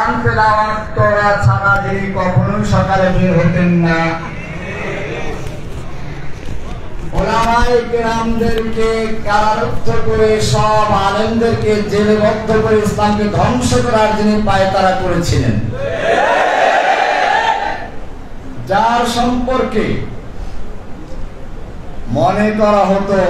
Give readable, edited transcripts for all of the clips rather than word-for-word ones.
কোরআন তেলাওয়াত করা ছাড়া তিনি কখনোই সকালে বের হতেন না। উলামায়ে কেরামদেরকে কারারুদ্ধ করে, সব আলেমদেরকে জেলবদ্ধ করে ইসলামকে ধ্বংস করার যিনি পায়তারা করেছিলেন, যার সম্পর্কে মনে করা হতো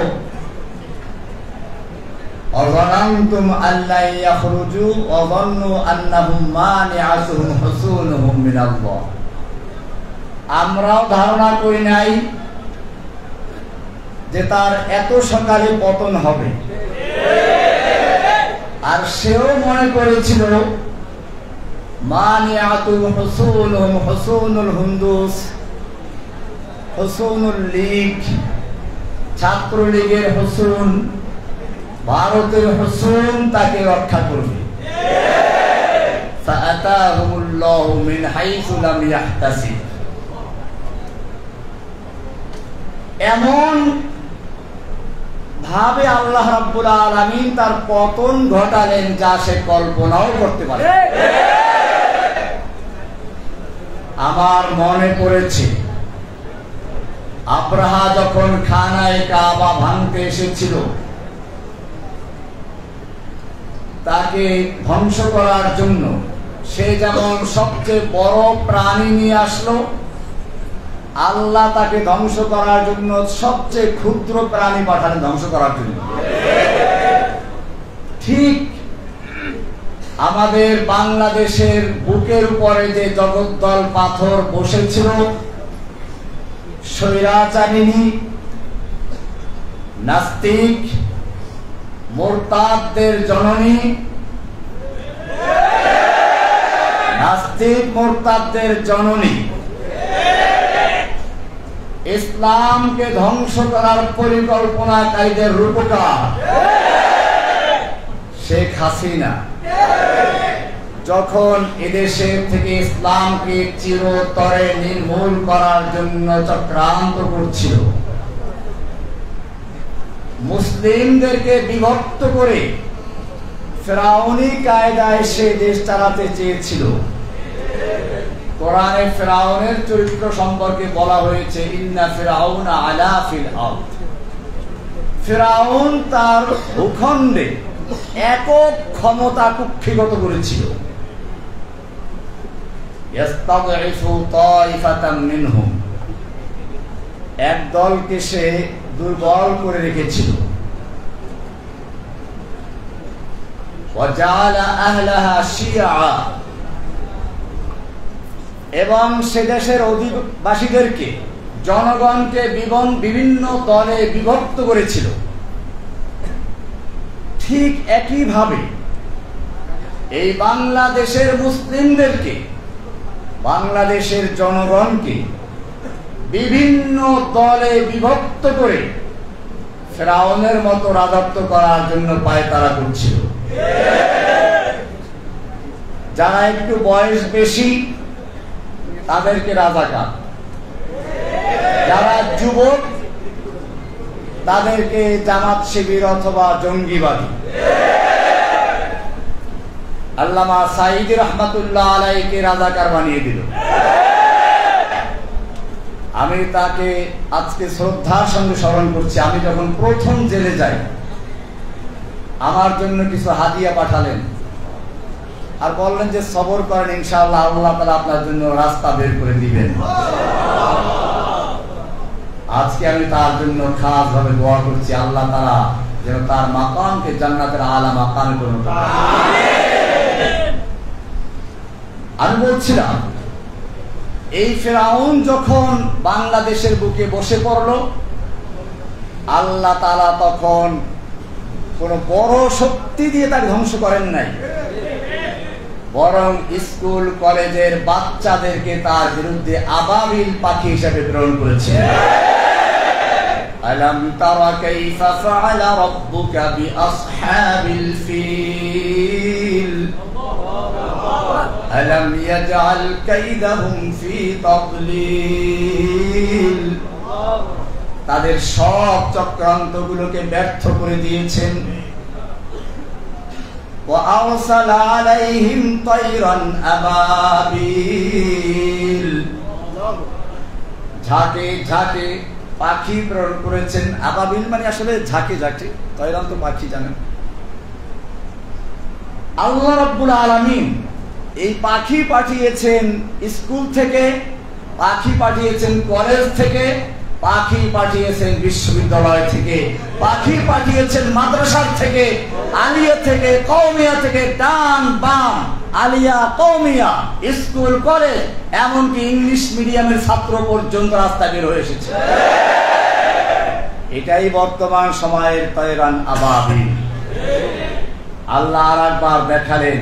অযনান্তুম আল্লা ইয়াখরুজু ওয়াযন্নু আন্নাহুম মানিআতুহুম হুসুনুহুম মিনাল্লাহ, আমরাও ধারণা করি নাই যে তার এত সকালে পতন হবে, আর সেও মনে করেছিল মানিআতুহুম হুসুনুহুম, হুসুনুল হুন্দুস, হুসুনুল লীগ, ছাত্রলীগের হুসুন, ভারতের হুসুন তাকে রক্ষা করবে। ফাআতাহুমুল্লাহু মিন হাইসু লাম ইয়াহতাসিব, এমন ভাবে আল্লাহ রাব্বুল আলামিন তার পতন ঘটালেন যা সে কল্পনাও করতে পারে। আমার মনে পড়েছে আব্রাহা যখন খানায়ে কাবা ভাঙতে এসেছিল, তাকে ধ্বংস করার জন্য সে যেমন সবচেয়ে বড় প্রাণী নিয়ে আসলো, আল্লাহ তাকে ধ্বংস করার জন্য সবচেয়ে ক্ষুদ্র প্রাণী পাঠালেন ধ্বংস করার জন্য। ঠিক আমাদের বাংলাদেশের বুকের উপরে যে জগদ্দল পাথর বসেছিল, স্বৈরাচারিণী নাস্তিক মুরতাদদের জননী, নাস্তিক মুরতাদদের জননী, ইসলামকে ধ্বংস করার পরিকল্পনাকারীদের রূপকার শেখ হাসিনা যখন এদেশের থেকে ইসলামকে চিরতরে নির্মূল করার জন্য চক্রান্ত করছিল, মুসলিমদেরকে বিভক্ত করে ফেরাউনি কায়দায় সে দেশ চালাতে চেয়েছিল। কোরআনে ফেরাউনের চরিত্র সম্পর্কে বলা হয়েছে ইন্না ফিরাউনা আলা ফিল আরদ, ফেরাউন তার ভূখণ্ডে একক ক্ষমতা কুক্ষিগত করেছিল। ইস্তাদঈফু তাইফাতাম মিনহুম, এক দলকে সে দুর্বল করে রেখেছিল। ওয়াজাআলা আহলাহা শিয়া, এবং সে দেশের অধিবাসীদেরকে, জনগণকে বিভিন্ন দলে বিভক্ত করেছিল। ঠিক একইভাবে এই বাংলাদেশের মুসলিমদেরকে, বাংলাদেশের জনগণকে বিভিন্ন দলে বিভক্ত করে ফেরাউনের মতো রাজত্ব করার জন্য পায়তারা করছিল। যারা একটু বয়স বেশি তাদেরকে রাজাকার, যারা যুবক তাদেরকে জামাত শিবির অথবা জঙ্গিবাদী। আল্লামা সাঈদী রহমাতুল্লাহ আলাইহিকে রাজাকার বানিয়ে দিল। আমি তাকে আজকে শ্রদ্ধার সঙ্গে স্মরণ করছি। আমি যখন প্রথম জেলে যাই, আমার জন্য কিছু হাদিয়া পাঠালেন আর বললেন যে সবর করেন, ইনশাআল্লাহ আল্লাহ তাআলা আপনার জন্য রাস্তা বের করে দিবেন। আজকে আমি তার জন্য খাস ভাবে দোয়া করছি, আল্লাহ তাআলা যেন তার মাকামকে জান্নাতের আলা মাকামে পরিণত করেন। আমি বলছিলাম, এই ফেরাউন যখন বাংলাদেশের বুকে বসে পড়ল, আল্লাহ তাআলা তখন কোন বড় শক্তি দিয়ে তাকে ধ্বংস করেন নাই, বরং স্কুল কলেজের বাচ্চাদেরকে তার বিরুদ্ধে আবাবিল পাখি হিসেবে প্রেরণ করেছেন। আলাম তারা কাইফা ফাআলা রাব্বুকা বিআসহাবিল ফিল আলাম ইয়াজআল কাইদাহুম ফি তাদলিল, তাদের সব চক্রান্তগুলোকে ব্যর্থ করে দিয়েছেন। وأرسل عليهم طيرا أبابيل ঝাঁকে ঝাঁকে পাখি প্রেরণ করেছেন। আবাবিল মানে আসলে ঝাঁকে ঝাঁকে, তয়রান তো পাখি জানেন। আল্লাহ রাব্বুল আলামিন এই পাখি পাঠিয়েছেন স্কুল থেকে, পাখি পাঠিয়েছেন কলেজ থেকে, পাখি পাঠিয়েছেন বিশ্ববিদ্যালয় থেকে, পাখি পাঠিয়েছেন মাদ্রাসার থেকে, আলিয়া থেকে, কওমিয়া থেকে, ডান বাম, আলিয়া, কওমিয়া, স্কুল, কলেজ, এমনকি ইংলিশ মিডিয়ামের ছাত্র পর্যন্ত রাস্তা বের হয়ে এসেছে। এটাই বর্তমান সময়ের তয়রান আবাবিল। আল্লাহ আর একবার দেখালেন,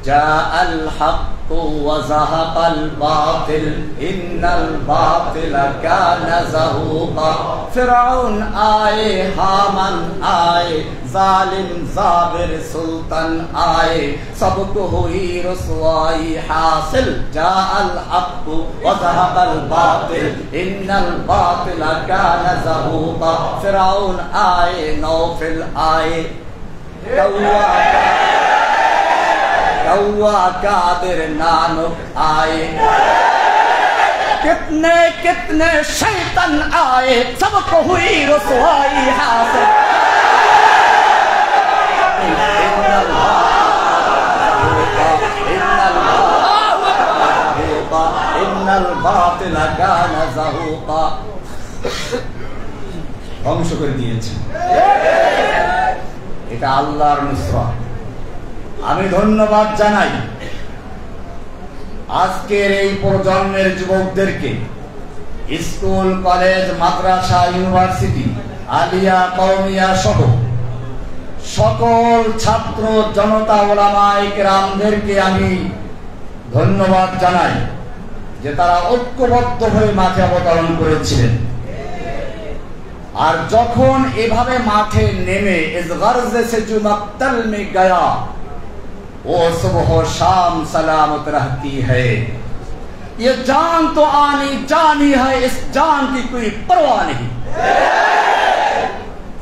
জাআল হাক্কু ওয়া যাহাকাল বাতিল ইন্নাল বাতিলা কানা যাহুকা। ফিরআউন আয়ে, হামান আয়ে, জালিম জাবির সুলতান আয়ে, সবকো হুই রসওয়াই হাসিল। জাআল হাক্কু ওয়া যাহাকাল বাতিল ইন্নাল বাতিলা কানা যাহুকা। ফিরআউন আয়ে, নওফল আয়ে, कादिर नानक आए, कितने कितने शैतान आए, सबको हुई रसवाई हासिल। इन्नल बातिल काना ज़हूक़ा। ধ্বংস করে দিয়েছে। এটা আল্লাহর নুসরাত। আমি ধন্যবাদ জানাই আজকের এই প্রজন্মের যুবকদেরকে, স্কুল, কলেজ, মাদ্রাসা, ইউনিভার্সিটি, আলিয়া, কওমিয়া সহ সকল ছাত্র জনতা, ওলামায়ে কেরামদেরকে আমি ধন্যবাদ জানাই যে তারা ঐক্যবদ্ধ হয়ে মাঠে অবতরণ করেছিলেন। আর যখন এভাবে মাঠে নেমে ইস গর্জে সে জো মক্তল মে গয়া वो सुबह शाम सलामत रहती है, ये जान तो आनी जानी है, इस जान की कोई परवाह नहीं।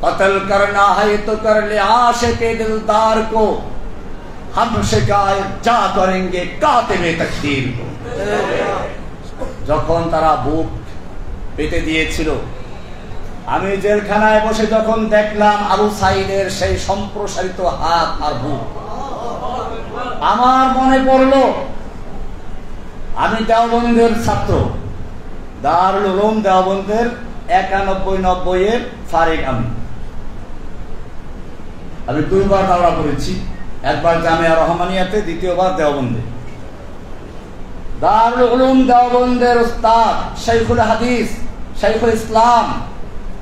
कत्ल करना है तो कर ले आशिक़ दिलदार को, हम शिकायत जा करेंगे कातिबे तकदीर को। যখন তারা বুক পেতে দিয়েছিল, আমি জেলখানায় বসে যখন দেখলাম আবু সাইদের সেই সম্প্রসারিত হাত আর বুক, আমার মনে পড়ল আমি দেওবন্দের ছাত্র, দারুল উলুম দেওবন্দের 91-90 এর ফারিক। আমি দুইবার দাওরা করেছি, একবার জামিয়া রহমানিয়াতে, দ্বিতীয়বার দেওবন্দে। দারুল উলুম দেওবন্দের উস্তাদ শাইখুল হাদিস, শাইখুল ইসলাম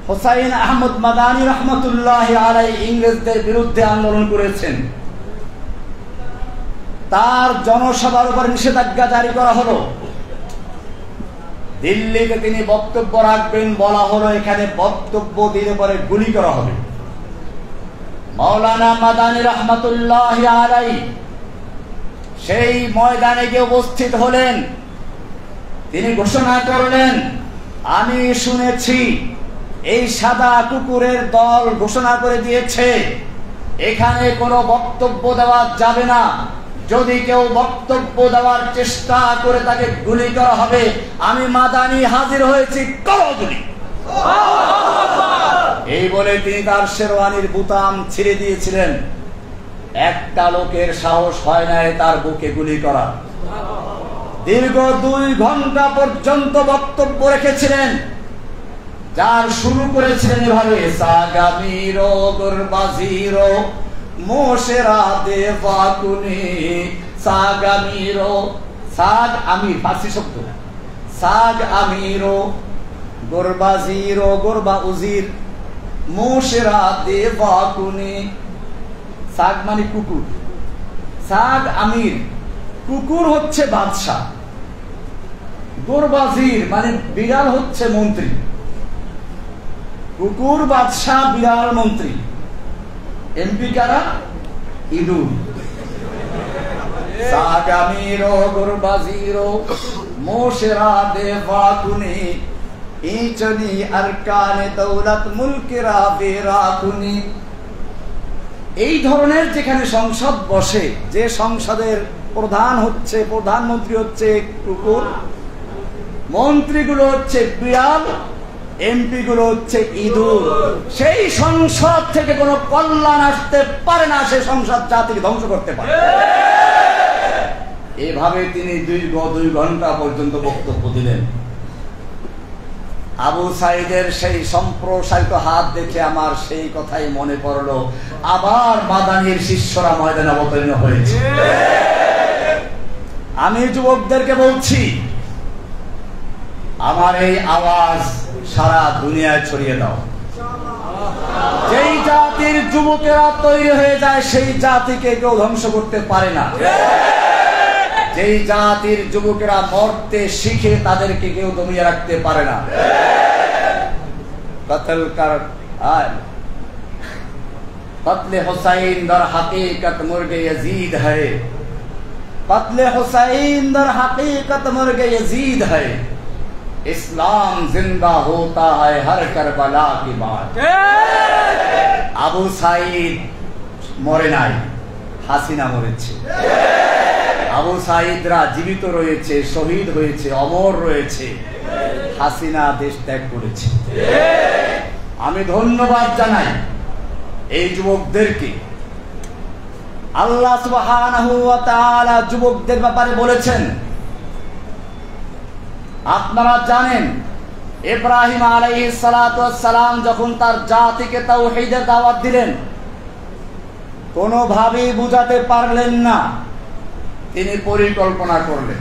হুসাইন আহমদ মাদানী রহমতুল্লাহি আলাইহি ইংরেজদের বিরুদ্ধে আন্দোলন করেছেন। তার জনসভার উপর নিষেধাজ্ঞা জারি করা হলো। দিল্লিতে তিনি বক্তব্য রাখবেন, বলা হলো এখানে বক্তব্য দিলে পরে গুলি করা হবে। মাওলানা মাদানী রহমতুল্লাহি আলাইহি সেই ময়দানে গিয়ে উপস্থিত হলেন। তিনি ঘোষণা করলেন, আমি শুনেছি এই সাদা কুকুরের দল ঘোষণা করে দিয়েছে এখানে কোনো বক্তব্য দেওয়া যাবে না, যদি কেউ বক্তব্য দেওয়ার চেষ্টা করে তাকে গুলি করা হবে। আমি মাদানী হাজির হয়েছি, করো গুলি। এই বলে তিনি তার শেরওয়ানির বুতাম ছিঁড়ে দিয়েছিলেন। একটা লোকের সাহস হয় নাই তার বুকে গুলি করা। দীর্ঘ 2 ঘন্টা পর্যন্ত বক্তব্য রেখেছিলেন, যার শুরু করেছিলেন এভাবে, সাগামিরো গুরবাজিরো মোশেরা দেবাকুনি। সাগামিরো, সাগ আমির ফার্সি শব্দ, সাগ আমিরো গুরবাজিরো, গুরবা উজির, মোশেরা দেবাকুনি। সাগ মানে কুকুর, সাগ আমির, কুকুর হচ্ছে বাদশাহ, গুরবাজির মানে বিড়াল হচ্ছে মন্ত্রী। কুকুর বাদশাহ, বিড়াল মন্ত্রী। এমপি কারা? ইঁদুর। সাগামিরো গুরবাজিরো মোশেরা দেবাকুনি, ইচনি আরকানে দৌলত মুলকেরা বেরাকুনি। এই ধরনের যেখানে সংসদ বসে, যে সংসদের প্রধান হচ্ছে, প্রধানমন্ত্রী হচ্ছে কুকুর, মন্ত্রীগুলো হচ্ছে বিড়াল, এমপি গুলো হচ্ছে ইঁদুর, সেই সংসদ থেকে কোনো কল্যাণ আসতে পারে না, সেই সংসদ জাতিকে ধ্বংস করতে পারে। এভাবে তিনি দীর্ঘ 2 ঘন্টা পর্যন্ত বক্তব্য দিলেন। আবু সাইদের সেই সম্প্রসারিত হাত দেখে আমার সেই কথাই মনে পড়লো, আবার মাদানির শিষ্যরা ময়দানে অবতীর্ণ হয়েছে। আমি যুবকদেরকে বলছি, আমার এই আওয়াজ সারা দুনিয়ায় ছড়িয়ে দাও। যেই জাতির যুবকেরা তৈরি হয়ে যায়, সেই জাতিকে কেউ ধ্বংস করতে পারে না। যেই জাতির যুবকেরা মরতে শিখে, তাদেরকে কেউ দমিয়ে রাখতে পারে না। কতলে হুসাইন দর হकीकत মুরগে यजीद है, कत्ले हुसैन दर हकीकत मुर्गे यजीद है, इस्लाम जिंदा होता है हर करबला की बात। আবু সাইদ মরে নাই, হাসিনা মরেছে। আবু সাইদরা জীবিত রয়েছে, শহীদ হয়েছে, অমর রয়েছে। হাসিনা দেশ ত্যাগ করেছে। আমি ধন্যবাদ জানাই এই যুবকদেরকে। আল্লাহ সুবহানাহু ওয়া তাআলা যুবকদের ব্যাপারে বলেছেন, আপনারা জানেন ইব্রাহিম আলাইহিস সালাতু ওয়াস সালাম যখন তার জাতিকে তাওহীদের দাওয়াত দিলেন, কোনোভাবেই বুঝাতে পারলেন না। তিনি পরিকল্পনা করলেন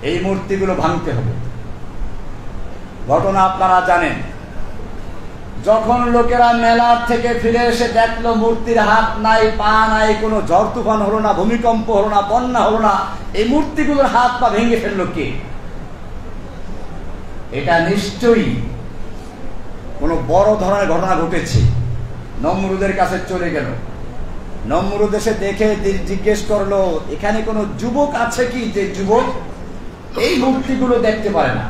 এই মূর্তিগুলো ভাঙতে হবে। ঘটনা আপনারা জানেন, যখন লোকেরা মেলার থেকে ফিরে এসে দেখলো মূর্তির হাত নাই, পা নাই, কোনো ঝড় তুফান হলো না, ভূমিকম্প হলো না, বন্যা হলো না, এই মূর্তিগুলোর হাত পা ভেঙে ফেললো কে? এটা নিশ্চয়ই কোনো বড় ধরনের ঘটনা ঘটেছে। নমরুদের কাছে চলে গেল। নমরুদ এসে দেখে জিজ্ঞেস করলো, এখানে কোনো যুবক আছে কি যে যুবক এই মূর্তিগুলো দেখতে পারে না?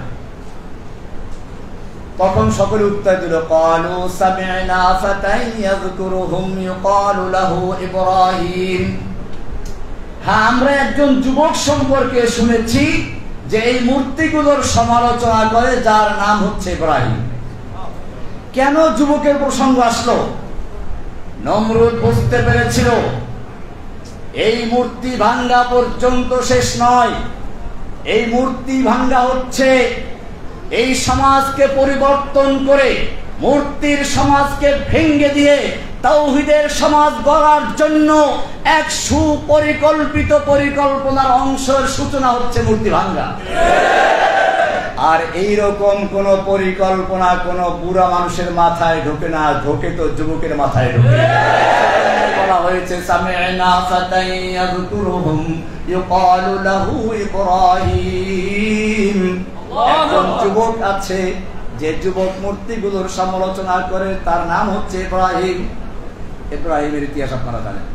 তখন সকলে উত্তর দিল, ক্বালু সামি'না ফাতান ইয়াযকুরুহুম ইউকালু লাহু ইব্রাহিম। হ্যাঁ, আমরা একজন যুবক সম্পর্কে শুনেছি যে এই মূর্তিগুলোর সমালোচনা করে, যার নাম হচ্ছে ইব্রাহিম। কেন যুবকের প্রসঙ্গ আসলো? নমরুদ বুঝতে পেরেছিল এই মূর্তি ভাঙ্গা পর্যন্ত শেষ নয়। এই মূর্তি ভাঙ্গা হচ্ছে এই সমাজকে পরিবর্তন করে, মূর্তির সমাজকে ভেঙে দিয়ে তাওহীদের সমাজ গড়ার জন্য এক সুপরিকল্পিত পরিকল্পনার অংশের সূচনা হচ্ছে মূর্তি ভাঙ্গা। আর এইরকম কোন পরিকল্পনা কোন বুড়া মানুষের মাথায় ঢোকে না, ঢোকে তো যুবকের মাথায় ঢোকে। বলা হয়েছে সামি'না ফাতান ইয়াযকুরুহুম ইউকালু লাহু ইব্রাহিম। একজন যুবক আছে যে যুবক মূর্তিগুলোর সমালোচনা করে, তার নাম হচ্ছে ইব্রাহিম। ইব্রাহিমের ইতিহাস আপনারা জানেন।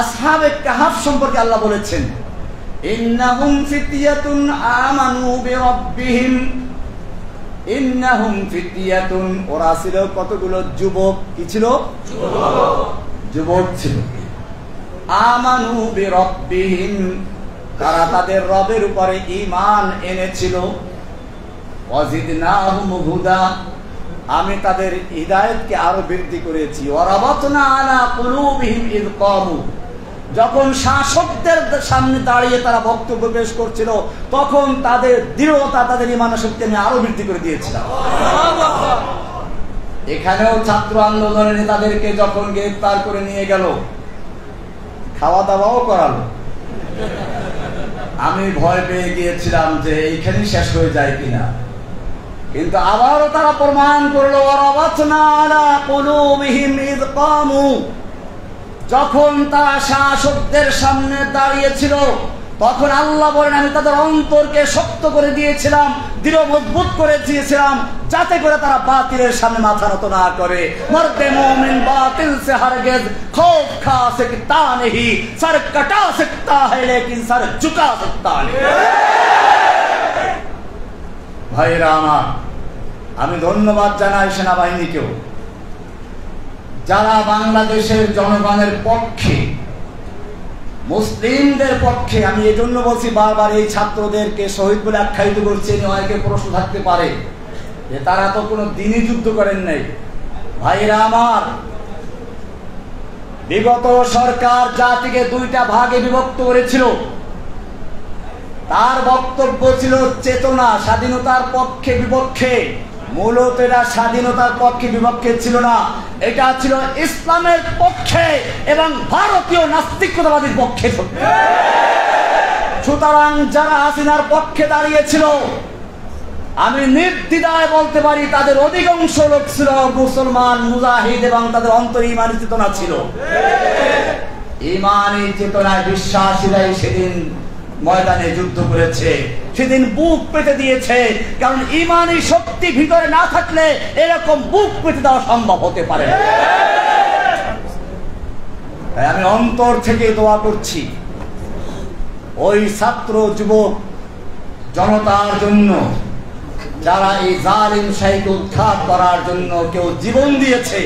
আসহাবে কাহাফ সম্পর্কে আল্লাহ বলেছেন, ইন্নাহুম ফিতয়াতুন আমানু বিরাব্বিহিম। ইন্নাহুম ফিতয়াতুন, ওরা ছিল কতগুলো যুবক। কি ছিল? যুবক ছিল। আমানু বিরাব্বিহিম, তারা তাদের রবের উপরে ঈমান এনেছিল। ওয়াজিদনাহুম হুদা, আমি তাদের হিদায়াতকে আরো বৃদ্ধি করেছি। ওয়ারাবাতনা আলা কুলুবিহিম ইয ক্বামু, যখন শাসকদের সামনে দাঁড়িয়ে তারা বক্তব্য পেশ করছিল, তখন তাদের দৃঢ়তা, তাদের ঈমানের শক্তি আমি আরো বৃদ্ধি করে দিয়েছিলাম। এখানেও ছাত্র আন্দোলনের নেতাদেরকে যখন গ্রেফতার করে নিয়ে গেল, খাওয়া দাওয়াও করালো। আমি ভয় পেয়ে গিয়েছিলাম যে এইখানেই শেষ হয়ে যায় কিনা, কিন্তু আবারও তারা প্রমাণ করলো, ওয়ারাবাতনা আলা কুলুবিহিম ইয ক্বামু, যখন তারা শাসকদের সামনে দাঁড়িয়েছিল, তখন আল্লাহ বলেন আমি তাদের অন্তরকে শক্ত করে দিয়েছিলাম, দৃঢ় মজবুত করে দিয়েছিলাম, যাতে করে তারা বাতিলের সামনে মাথা নত না করে। মর্দে মুমিন বাতিল সে হরগিজ খৌফ খা सकता नहीं, सर कटा सकता है लेकिन सर झुका सकता नहीं। ভাইরা আমার, আমি ধন্যবাদ জানাই সেনাবাহিনীকেও। যারা বাংলাদেশের জনগণের পক্ষে, মুসলিমদের পক্ষে, আমি এই জন্য বলছি বারবার এই ছাত্রদেরকে শহীদ বলে আখ্যায়িত করছি, অনেকে প্রশ্ন থাকতে পারে যে তারা তো কোনো দিনই যুদ্ধ করেন নাই। ভাইরা আমার, বিগত সরকার জাতিকে দুইটা ভাগে বিভক্ত করেছিল। তার বক্তব্য ছিল চেতনা স্বাধীনতার পক্ষে বিপক্ষে। মূলত এটা স্বাধীনতার পক্ষে বিপক্ষে ছিল না, এটা ছিল ইসলামের পক্ষে এবং ভারতীয় নাস্তিকতাবাদীর পক্ষে। সুতরাং যারা হাসিনার পক্ষে দাঁড়িয়েছিল, আমি নির্দ্বিধায় বলতে পারি তাদের অধিকাংশ লোক ছিল মুসলমান, মুজাহিদ, এবং তাদের অন্তরে ইমানি চেতনা ছিল। ইমানি চেতনায় বিশ্বাসীরাই সেদিন ময়দানে যুদ্ধ করেছে, সেদিন বুক পেতে দিয়েছে। কারণ ইমানি শক্তি ভিতরে না থাকলে এরকম বুক পেতে দেওয়া সম্ভব হতে পারে না। তাই আমি অন্তর থেকে দোয়া করছি ওই ছাত্র যুবক জনতার জন্য, যারা এই জালিম শাহীকে উৎখাত করার জন্য কেউ জীবন দিয়েছে,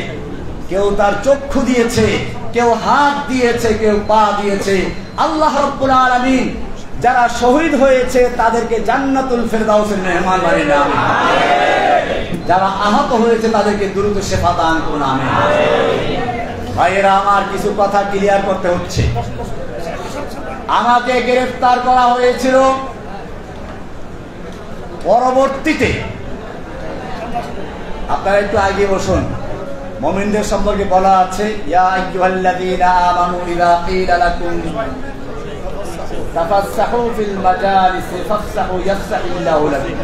কেউ তার চক্ষু দিয়েছে, কেউ হাত দিয়েছে, কেউ পা দিয়েছে। আল্লাহ রাব্বুল আলামিন যারা শহীদ হয়েছে তাদেরকে জান্নাতুল ফেরদাউসের মেহমান বানিয়ে আমিন। যারা আহত হয়েছে তাদেরকে দ্রুত শেফা দান করুন আমিন। ভাইয়েরা আমার, কিছু কথা ক্লিয়ার করতে হচ্ছে। আমাকে গ্রেফতার করা হয়েছিল, পরবর্তীতে আপনারা একটু আগে বসুন, মুমিনদের সম্পর্কে বলা আছে ইয়া আইয়ুহাল্লাযীনা আমানু ইযা ক্বিলা লাকুম তাফাসসাহু ফিল মাজালিসি ফাফসাহু ইয়াফসাহিল্লাহু লাকুম।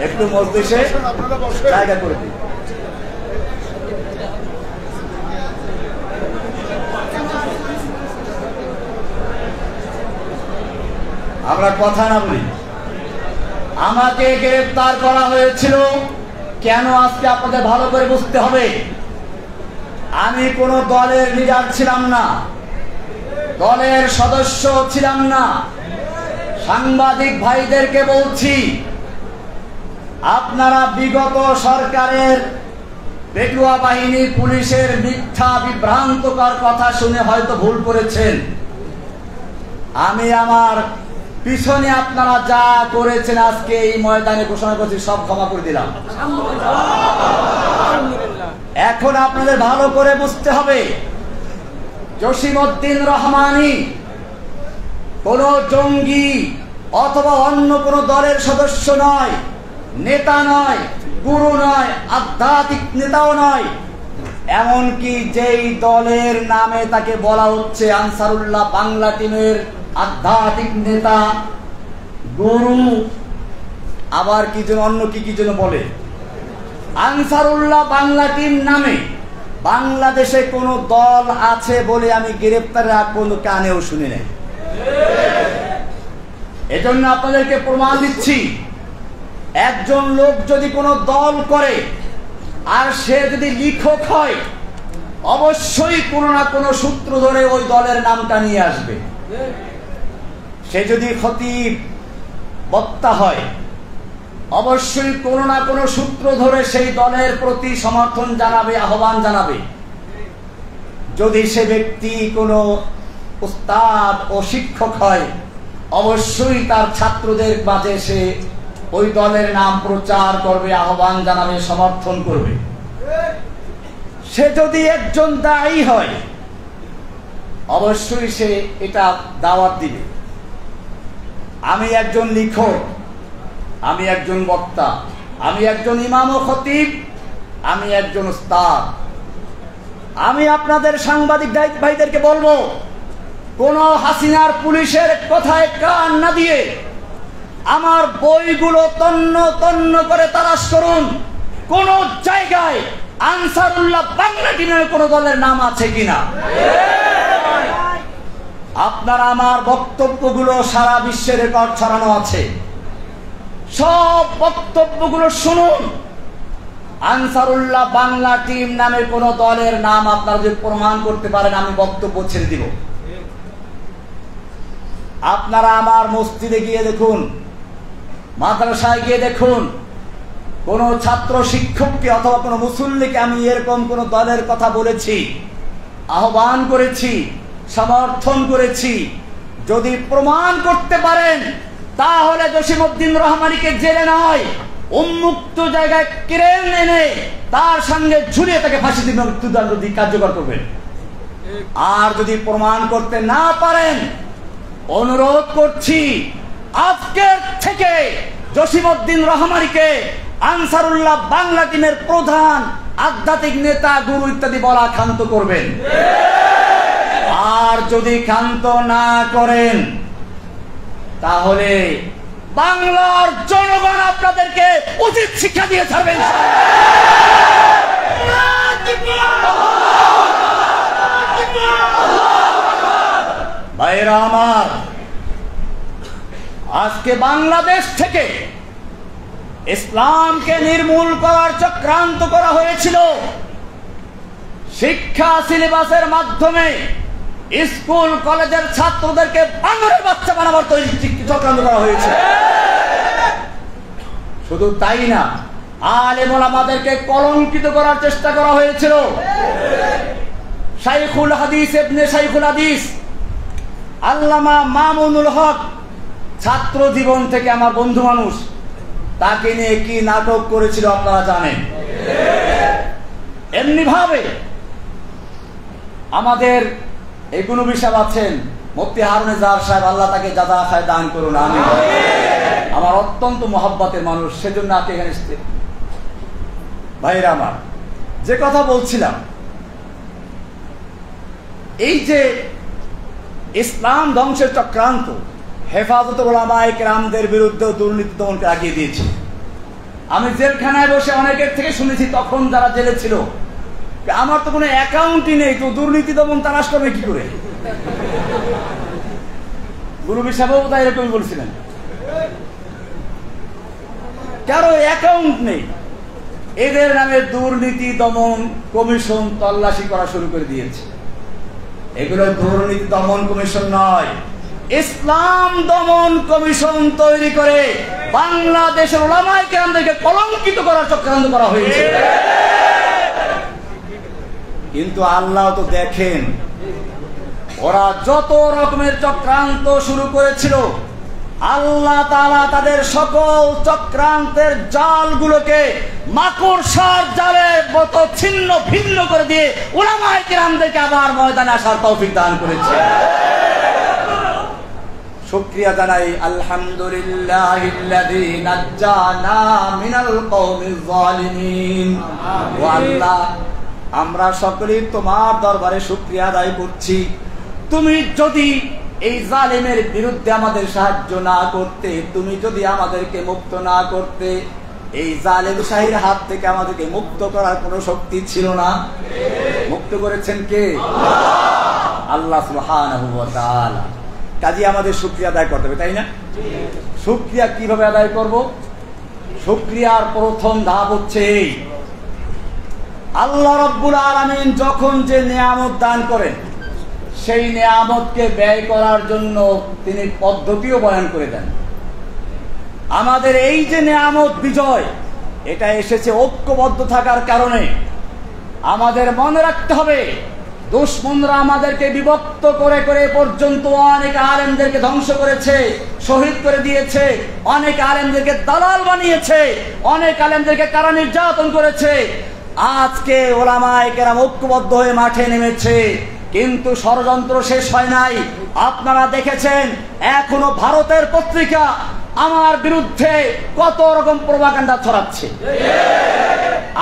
একটু মজলিসে জায়গা করে দিন। আমরা কথা না বলি। আমাকে গ্রেফতার করা হয়েছিল কেন, আজকে আপনাদের ভালো করে বুঝতে হবে। আমি কোন দলের লিডার ছিলাম না, দলের সদস্য ছিলাম না। সাংবাদিক ভাইদেরকে বলছি, আপনারা বিগত সরকারের পেটুয়া বাহিনী, পুলিশের মিথ্যা বিভ্রান্তকর কথা শুনে হয়তো ভুল করেছেন। আমি আমার পিছনে আপনারা যা করেছেন আজকে এই ময়দানে ঘোষণা করছি, সব ক্ষমা করে দিলাম। এখন আপনাদের ভালো করে বুঝতে হবে, জসিমউদ্দিন রহমানী কোন জঙ্গি অথবা অন্য কোন দলের সদস্য নয়, নেতা নয়, গুরু নয়, আধ্যাত্মিক নেতাও নয়। এমনকি যেই দলের নামে তাকে বলা হচ্ছে আনসারুল্লাহ বাংলা টিমের আধ্যাত্মিক নেতা, গুরু, আবার কি যেন অন্য কি যেন বলে, আনসারুল্লাহ বাংলা টিম নামে বাংলাদেশে কোন দল আছে বলে আমি গ্রেফতারের আগ পর্যন্ত কানেও শুনি নাই। এজন্য আপনাদেরকে প্রমাণ দিচ্ছি, একজন লোক যদি কোনো দল করে আর সে যদি লেখক হয়, অবশ্যই কোনো না কোনো সূত্র ধরে ওই দলের নামটা নিয়ে আসবে। সে যদি খতিব, বক্তা হয়, অবশ্যই কোনো না কোনো সূত্র ধরে সেই দলের প্রতি সমর্থন জানাবে, আহ্বান জানাবে। যদি সে ব্যক্তি কোনো উস্তাদ ও শিক্ষক হয়, অবশ্যই তার ছাত্রদের মাঝে সে ওই দলের নাম প্রচার করবে, আহ্বান জানাবে, সমর্থন করবে। সে যদি একজন দায়ী হয়, অবশ্যই সে এটা দাওয়াত দিবে। আমি একজন লেখক, আমি একজন বক্তা, আমি একজন ইমাম ও খতিব, আমি একজন উস্তাদ। আমি আপনাদের সাংবাদিক ভাইদেরকে বলবো, কোন হাসিনার পুলিশের কথায় কান না দিয়ে আমার বইগুলো তন্ন তন্ন করে তালাশ করুন, কোন জায়গায় আনসারুল্লাহ বাংলা টিমের কোন দলের নাম আছে কিনা। আপনারা আমার বক্তব্যগুলো সারা বিশ্বে রেকর্ড ছড়ানো আছে, সব বক্তব্যগুলো শুনুন। আনসারুল্লাহ বাংলা টিম নামে কোন দলের নাম আপনারা যদি প্রমাণ করতে পারেন, আমি বক্তব্য ছেড়ে দিব। আপনারা আমার মসজিদে গিয়ে দেখুন, মাদ্রাসায় গিয়ে দেখুন, কোন ছাত্র শিক্ষককে অথবা কোন মুসল্লিকে আমি এরকম কোন দলের কথা বলেছি, আহ্বান করেছি, সমর্থন করেছি, যদি প্রমাণ করতে পারেন তাহলে জসিমউদ্দিন রহমানীকে জেলে নয়, উন্মুক্ত জায়গায় ক্রেন এনে তার সঙ্গে ঝুলিয়ে তাকে ফাঁসি দিয়ে মৃত্যুদণ্ড কার্যকর করবেন। আর যদি প্রমাণ করতে না পারেন, অনুরোধ করছি আজকের থেকে জসিমউদ্দিন রহমানীকে আনসারুল্লাহ বাংলা টিমের প্রধান, আধ্যাত্মিক নেতা, গুরু ইত্যাদি বলা ক্ষান্ত করবেন। আর যদি ক্ষান্ত না করেন তাহলে বাংলার জনগণ আপনাদেরকে উচিত শিক্ষা দিয়ে ছাড়বেন। ভাইরা আমার, আজকে বাংলাদেশ থেকে ইসলামকে নির্মূল করার চক্রান্ত করা হয়েছিল। শিক্ষা সিলেবাসের মাধ্যমে স্কুল কলেজের ছাত্রদেরকে বানরের বাচ্চা বানাবার চক্রান্ত করা হয়েছে। শুধু তাই না, আলেম ওলামাদেরকে কলঙ্কিত করার চেষ্টা করা হয়েছিল। শাইখুল হাদিস ইবনে শাইখুল হাদিস আল্লামা মামুনুল হক, ছাত্র জীবন থেকে আমার বন্ধু মানুষ, তাকে নিয়ে কি নাটক করেছিল আপনারা জানেন। এমনি ভাবে আমাদের এই কোন বিষয় আছেন মুফতি হারুন জাহার সাহেব, আল্লাহ তাকে যাদা খায় দান করুন, আমিন। আমার অত্যন্ত মহব্বতের মানুষ, সেজন্য আপনি এখানে এসেছে। ভাইরা আমার, যে কথা বলছিলাম, এই যে ইসলাম ধ্বংসের চক্রান্ত হেফাজত উলামায়ে কেরামদের বিরুদ্ধে দুর্নীতি দমনকে আগিয়ে দিয়েছে। আমি জেলখানায় বসে অনেকের থেকে শুনেছি, তখন যারা জেলে ছিল, আমার তো কোনো অ্যাকাউন্টই নেই, তো দুর্নীতি দমন তার আসলে কি করে? গুরুবি সাহেবও তাই এরকমই বলছিলেন, কারো অ্যাকাউন্ট নেই। এদের নামে দুর্নীতি দমন কমিশন তল্লাশি করা শুরু করে দিয়েছে। এগুলো দুর্নীতি দমন কমিশন নয়, ইসলাম দমন কমিশন তৈরি করে বাংলাদেশের উলামায়ে কেরামদেরকে কলঙ্কিত করার চক্রান্ত করা হয়েছে। কিন্তু আল্লাহ তো দেখেন, ওরা যত রকমের চক্রান্ত শুরু করেছিল, আল্লাহ তাআলা তাদের সকল চক্রান্তের জালগুলোকে মাকড়সার জালের মতো ছিন্ন ভিন্ন করে দিয়ে উলামায়ে কেরামদেরকে আবার ময়দানে আসার তৌফিক দান করেছে। শুকরিয়া জানাই আলহামদুলিল্লাহিল্লাযী নাজ্জানা মিনাল কওমিজ জালিমিন। ও আল্লাহ, আমরা সকলেই তোমার দরবারে শুকরিয়া আদায় করছি। তুমি যদি এই জালেমের বিরুদ্ধে আমাদের সাহায্য না করতে, তুমি যদি আমাদেরকে মুক্ত না করতে, এই জালেম শাহীর হাত থেকে আমাদেরকে মুক্ত করার কোনো শক্তি ছিল না। মুক্ত করেছেন কে? আল্লাহ সুবহানাহু ওয়া তাআলা। কাজে আমাদের শুকরিয়া আদায় করতে হবে, তাই না? শুকরিয়া কিভাবে আদায় করব? শুকরিয়ার প্রথম ধাপ হচ্ছে এই, আল্লাহ রাব্বুল আলামিন যখন যে নিয়ামত দান করেন, সেই নিয়ামতকে ব্যয় করার জন্য তিনি পদ্ধতিও বয়ান করে দেন। আমাদের এই যে নিয়ামত বিজয়, এটা এসেছে ঐক্যবদ্ধ থাকার কারণে। আমাদের মনে রাখতে হবে, দুশমনরা আমাদেরকে বিভক্ত করে করে পর্যন্ত অনেক আলেমদেরকে ধ্বংস করেছে, শহীদ করে দিয়েছে, অনেক আলেমদেরকে দালাল বানিয়েছে, অনেক আলেমদেরকে কারা নির্যাতন করেছে। আজকে উলামায়ে কেরাম ঐক্যবদ্ধ হয়ে মাঠে নেমেছে, কিন্তু ষড়যন্ত্র শেষ হয় নাই। আপনারা দেখেছেন, এখনো ভারতের পত্রিকা আমার বিরুদ্ধে কত রকম প্রোপাগান্ডা ছড়াচ্ছে।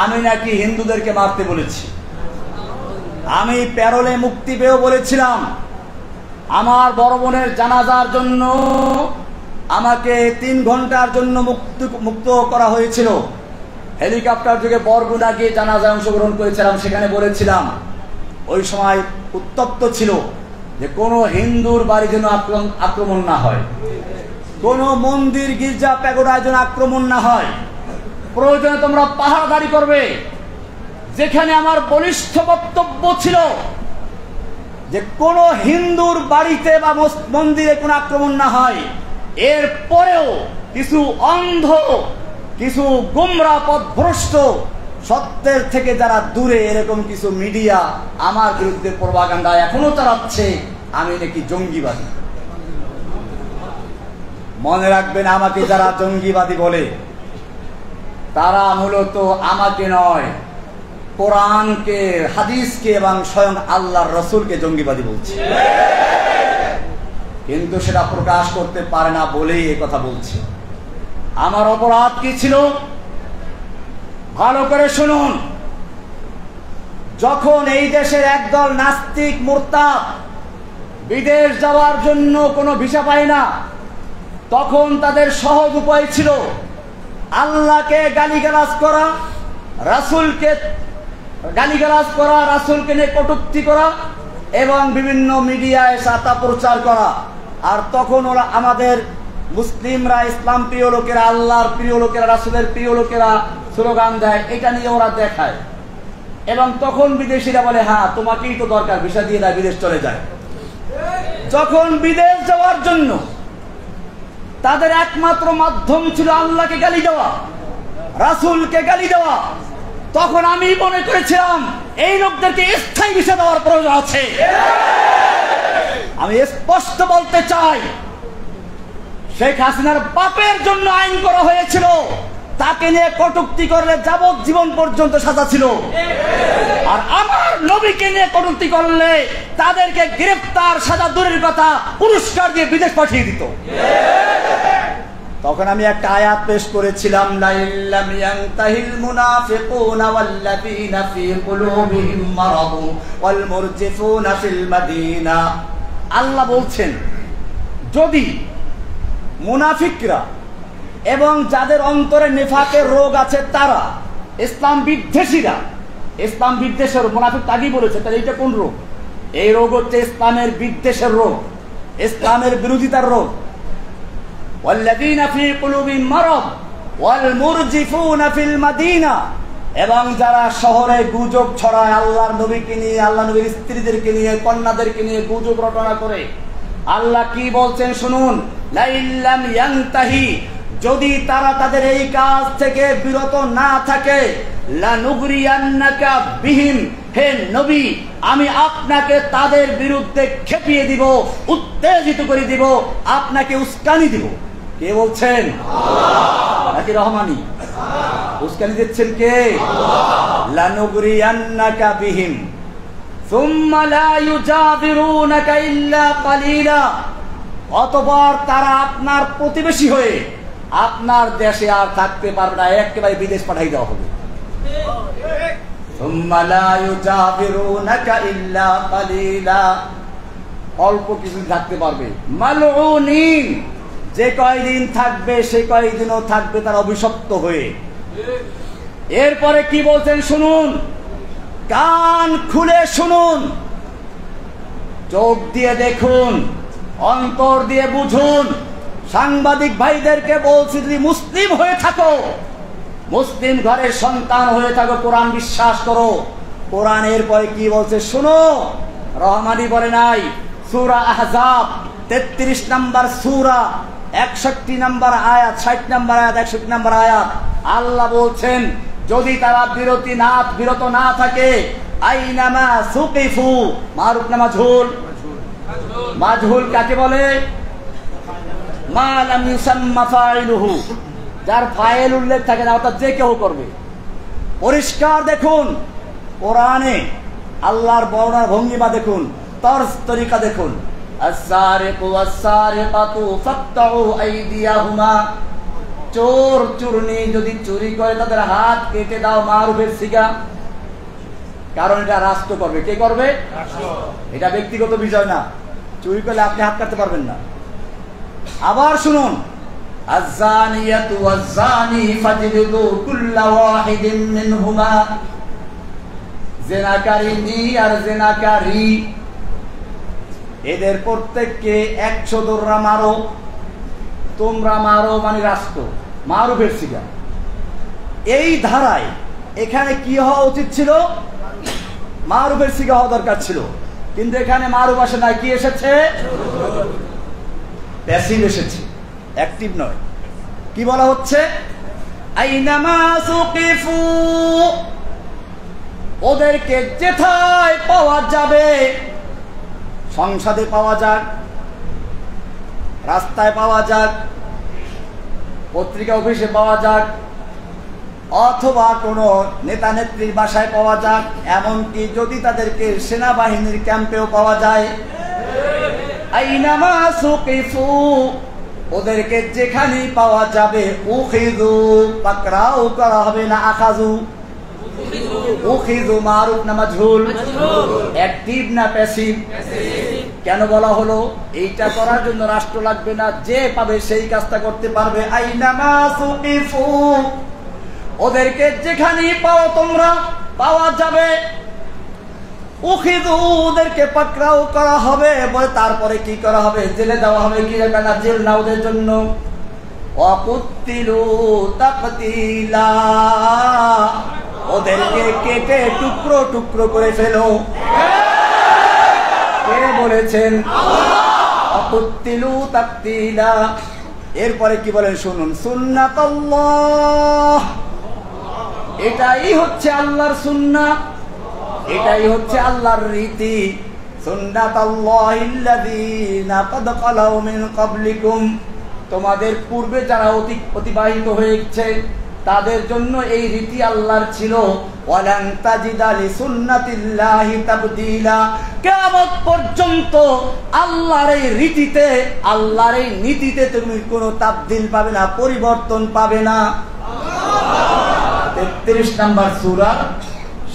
আমি নাকি হিন্দুদেরকে মারতে বলেছি, আমি প্যারোলে মুক্তি পেয়েও বলেছিলাম। আমার বড় বোনের জানাজার জন্য আমাকে 3 ঘন্টার জন্য মুক্ত করা হয়েছিল। হেলিকপ্টার যোগে বরগুনা গিয়ে জানাজায় অংশগ্রহণ করেছিলাম। সেখানে বলেছিলাম, ওই সময় উত্তপ্ত ছিল যে কোনো হিন্দুর বাড়ি যেন আক্রমণ না হয়, কোনো মন্দির গির্জা প্যাগোডায় যেন আক্রমণ না হয়, প্রয়োজনে তোমরা পাহারাদারি করবে। যেখানে আমার বলিষ্ঠ বক্তব্য ছিল যে কোনো হিন্দুর বাড়িতে বা মন্দিরে কোনো আক্রমণ না হয়, এরপরেও কিছু অন্ধ কিছু গুমরা পথভ্রষ্ট সত্যের থেকে যারা দূরে এরকম কিছু মিডিয়া আমার বিরুদ্ধে প্রপাগান্ডা এখনো চালাচ্ছে আমি নাকি জঙ্গিবাদী। মনে রাখবেন, আমাকে যারা জঙ্গিবাদী বলে তারা মূলত আমাকে নয়, কোরআনকে, হাদিসকে এবং স্বয়ং আল্লাহর রসুলকে জঙ্গিবাদী বলছে, কিন্তু সেটা প্রকাশ করতে পারে না বলেই এই কথা বলছে। আমার অপরাধ কি ছিল ভালো করে শুনুন। যখন এই দেশের একদল নাস্তিক মুরতাদ বিদেশ যাওয়ার জন্য কোনো ভিসা পায় না, তখন তাদের সহজ উপায় ছিল আল্লাহকে গালিগালাজ করা, রাসূলকে গালিগালাজ করা, রাসূলকে নিয়ে কটূক্তি করা এবং বিভিন্ন মিডিয়ায় সাতা প্রচার করা। আর তখন ওরা আমাদের মুসলিমরা, ইসলাম প্রিয় লোকেরা, আল্লাহর প্রিয় লোকেরা, রাসূলের প্রিয় লোকেরা স্লোগান দেয়, এটা নিয়ে ওরা দেখায়। এবং তখন বিদেশিরা বলে, হ্যাঁ তোমাকেই তো দরকার, ভিসা দিয়ে দেয়, বিদেশ চলে যায়। যখন বিদেশ যাওয়ার জন্য তাদের একমাত্র মাধ্যম ছিল আল্লাহকে গালি দেওয়া, রাসূলকে গালি দেওয়া, তখন আমি মনে করেছিলাম এই লোকদেরকে স্থায়ী ভিসা দেওয়ার প্রয়োজন আছে। আমি স্পষ্ট বলতে চাই, শেখ হাসিনার বাপের জন্য আইন করা হয়েছিল, তাকে নিয়ে কটূক্তি করলে যাবজ্জীবন পর্যন্ত সাজা ছিল। আর আমার নবীকে নিয়ে কটূক্তি করলে তাদেরকে গ্রেফতার, সাজা দূরের কথা, পুরস্কার দিয়ে বিদেশ পাঠিয়ে দিত। তখন আমি একটা আয়াত পেশ করেছিলাম, লাইল্লাম ইয়ানতাহিল মুনাফিকুনা ওয়াল্লাযীনা ফী কুলুবিহিম মারাদু ওয়াল মুরজিফুনা ফিল মাদিনা। আল্লাহ বলছেন, যদি মুনাফিকরা এবং যাদের অন্তরে নেফাকের রোগ আছে তারা, ইসলাম বিদ্বেষীরা, ইসলাম বিদ্বেষের মুনাফিক আগেই বলেছে, তাহলে এটা কোন রোগ? এই রোগ হচ্ছে ইসলামের বিদ্বেষের রোগ, ইসলামের বিরোধিতার রোগ। ওয়াল্লাযীনা ফী কুলুবিহিম মারাদ ওয়াল মুরজিফুনা ফিল মাদিনা, এবং যারা শহরে গুজব ছড়ায় আল্লাহর নবীকে নিয়ে, আল্লাহ নবীর স্ত্রীদেরকে নিয়ে, কন্যাদেরকে নিয়ে গুজব রটনা করে। আল্লাহ কি বলছেন শুনুন, লাইল্লাম ইয়ানতাহি, যদি তারা তাদের এই কাজ থেকে বিরত না থাকে, লানুগরিয়ান্নাকা বিহিম, হে নবী আমি আপনাকে তাদের বিরুদ্ধে খেপিয়ে দিব, উত্তেজিত করে দিব, আপনাকে উস্কানি দিব। কে বলছেন? আল্লাহ নাকি রহমানি? উস্কানি দিচ্ছেন কে? আল্লাহ। লানুগরিয়ান্নাকা বিহিম সুম্মা লা ইউজাবিরুনাকা ইল্লা কালিলা, অতঃপর তারা আপনার প্রতিবেশী হয়ে আপনার দেশে আর থাকতে পারবে না, একেবারে বিদেশ পাঠাই দেওয়া হবে। সুম্মা লা ইউজাবিরুনাকা ইল্লা কালিলা, অল্প কিছু থাকতে পারবে। মালউনিন, যে কয়দিন থাকবে সে কয়দিনও থাকবে তার অভিশপ্ত হয়ে। এরপরে কি বলছেন শুনুন, কান খুলে শুনুন, চোখ দিয়ে দেখুন, অন্তর দিয়ে বুঝুন। সাংবাদিক ভাইদেরকে বলছি, যদি মুসলিম হয়ে থাকো, মুসলিম ঘরের সন্তান হয়ে থাকো, কোরআন বিশ্বাস করো। কোরআন এরপরে কি বলছে শুনো, রহমানি বলে নাই, সূরা আহজাব 33 নম্বর সূরা 61 নম্বর আয়াত, 60 নম্বর আয়াত, 61 নম্বর আয়াত। আল্লাহ বলছেন, যদি তারা বিরত না থাকে, আইনামা সুকিফু, মারুফ না মাজহুল? মাজহুল কাকে বলে? মা লাম ইউসাম্মা ফাইলুহু, যার ফাইল উল্লেখ থাকে না, অর্থাৎ যে কেউ করবে। পরিষ্কার দেখুন কোরআনে আল্লাহর বর্ণনার ভঙ্গিমা দেখুন, তরজ তরিকা দেখুন। আস-সারিকু ওয়াস-সারিকাতু ফাকতাউ আইদিয়াহুমা, চোর চুরনি যদি চুরি করে তাদের হাত কেটে দাও, মারুফের সিগা। কারণ এটা রাষ্ট্র করবে। কে করবে? এটা ব্যক্তিগত বিষয় না, চুরি করলে আপনি হাত কাটতে পারবেন না। আবার শুনুন, আয-যানিয়াতু ওয়াজ-যানি ফাজলিদু কুল্লা ওয়াহিদিন মিনহুমা, জিনাকারিনী আর জিনাকারী এদের প্রত্যেককে 100 দোররা মারো। তোমরা মারো মানে রাষ্ট্র, মারুফের সিগা। এই ধারায় এখানে কি হওয়া উচিত ছিল? মারুফের সিগা হওয়া দরকার ছিল, কিন্তু এখানে মারুফ আসে না, কি এসেছে? প্যাসিভ এসেছে, অ্যাক্টিভ নয়। কি বলা হচ্ছে? আইনামা সুকিফু, ওদেরকে যেথায় পাওয়া যাবে, সংসদে পাওয়া যাক, রাস্তায় পাওয়া যাক, পত্রিকা অফিসে পাওয়া যাক, অথবা কোনো নেতা নেত্রীর বাসায় পাওয়া যাক, এমনকি যদি তাদেরকে সেনাবাহিনীর ক্যাম্পেও পাওয়া যায়, আইনামা সুকিফু, ওদেরকে যেখানেই পাওয়া যাবে, উখিযু, পাকড়াও করা হবে না আখাযু, উখিযু মারুফ না মাজহুল, অ্যাক্টিভ না প্যাসিভ? কেন বলা হলো? এইটা করার জন্য রাষ্ট্র লাগবে না, যে পাবে সেই কাজটা করতে পারবে। আইনামা সুকিফু, ওদেরকে যেখানেই পাও তোমরা, পাওয়া যাবে, উখিযু, ওদেরকে পাকড়াও করা হবে। বলে তারপরে কি করা হবে? জেলে দেওয়া হবে। কি না জেল না ওদের জন্য? ওয়াকুতিলু তাকতিলা, ওদেরকে কেটে টুকরো টুকরো করে ফেলো। কে বলেছেন? ওয়াকুতিলু তাকতিলা। এরপরে কি বলেন শুনুন, সুন্নাতাল্লাহ, এটাই হচ্ছে আল্লাহর সুন্নাহ, এটাই হচ্ছে আল্লাহর রীতি। সুন্নাতাল্লাহিল্লাযীনা ক্বাদ খালাউ মিন ক্বাবলিকুম, তোমাদের পূর্বে যারা অতিবাহিত হয়েছে তাদের জন্য এই রীতি আল্লাহর ছিল। ওয়ালান তাজিদা লিসুন্নাতিল্লাহি তাবদীলা, কিয়ামত পর্যন্ত আল্লাহর এই রীতিতে, আল্লাহর এই নীতিতে তুমি কোনো তাবদীল পাবে না, পরিবর্তন পাবে না। 33 নম্বর সূরা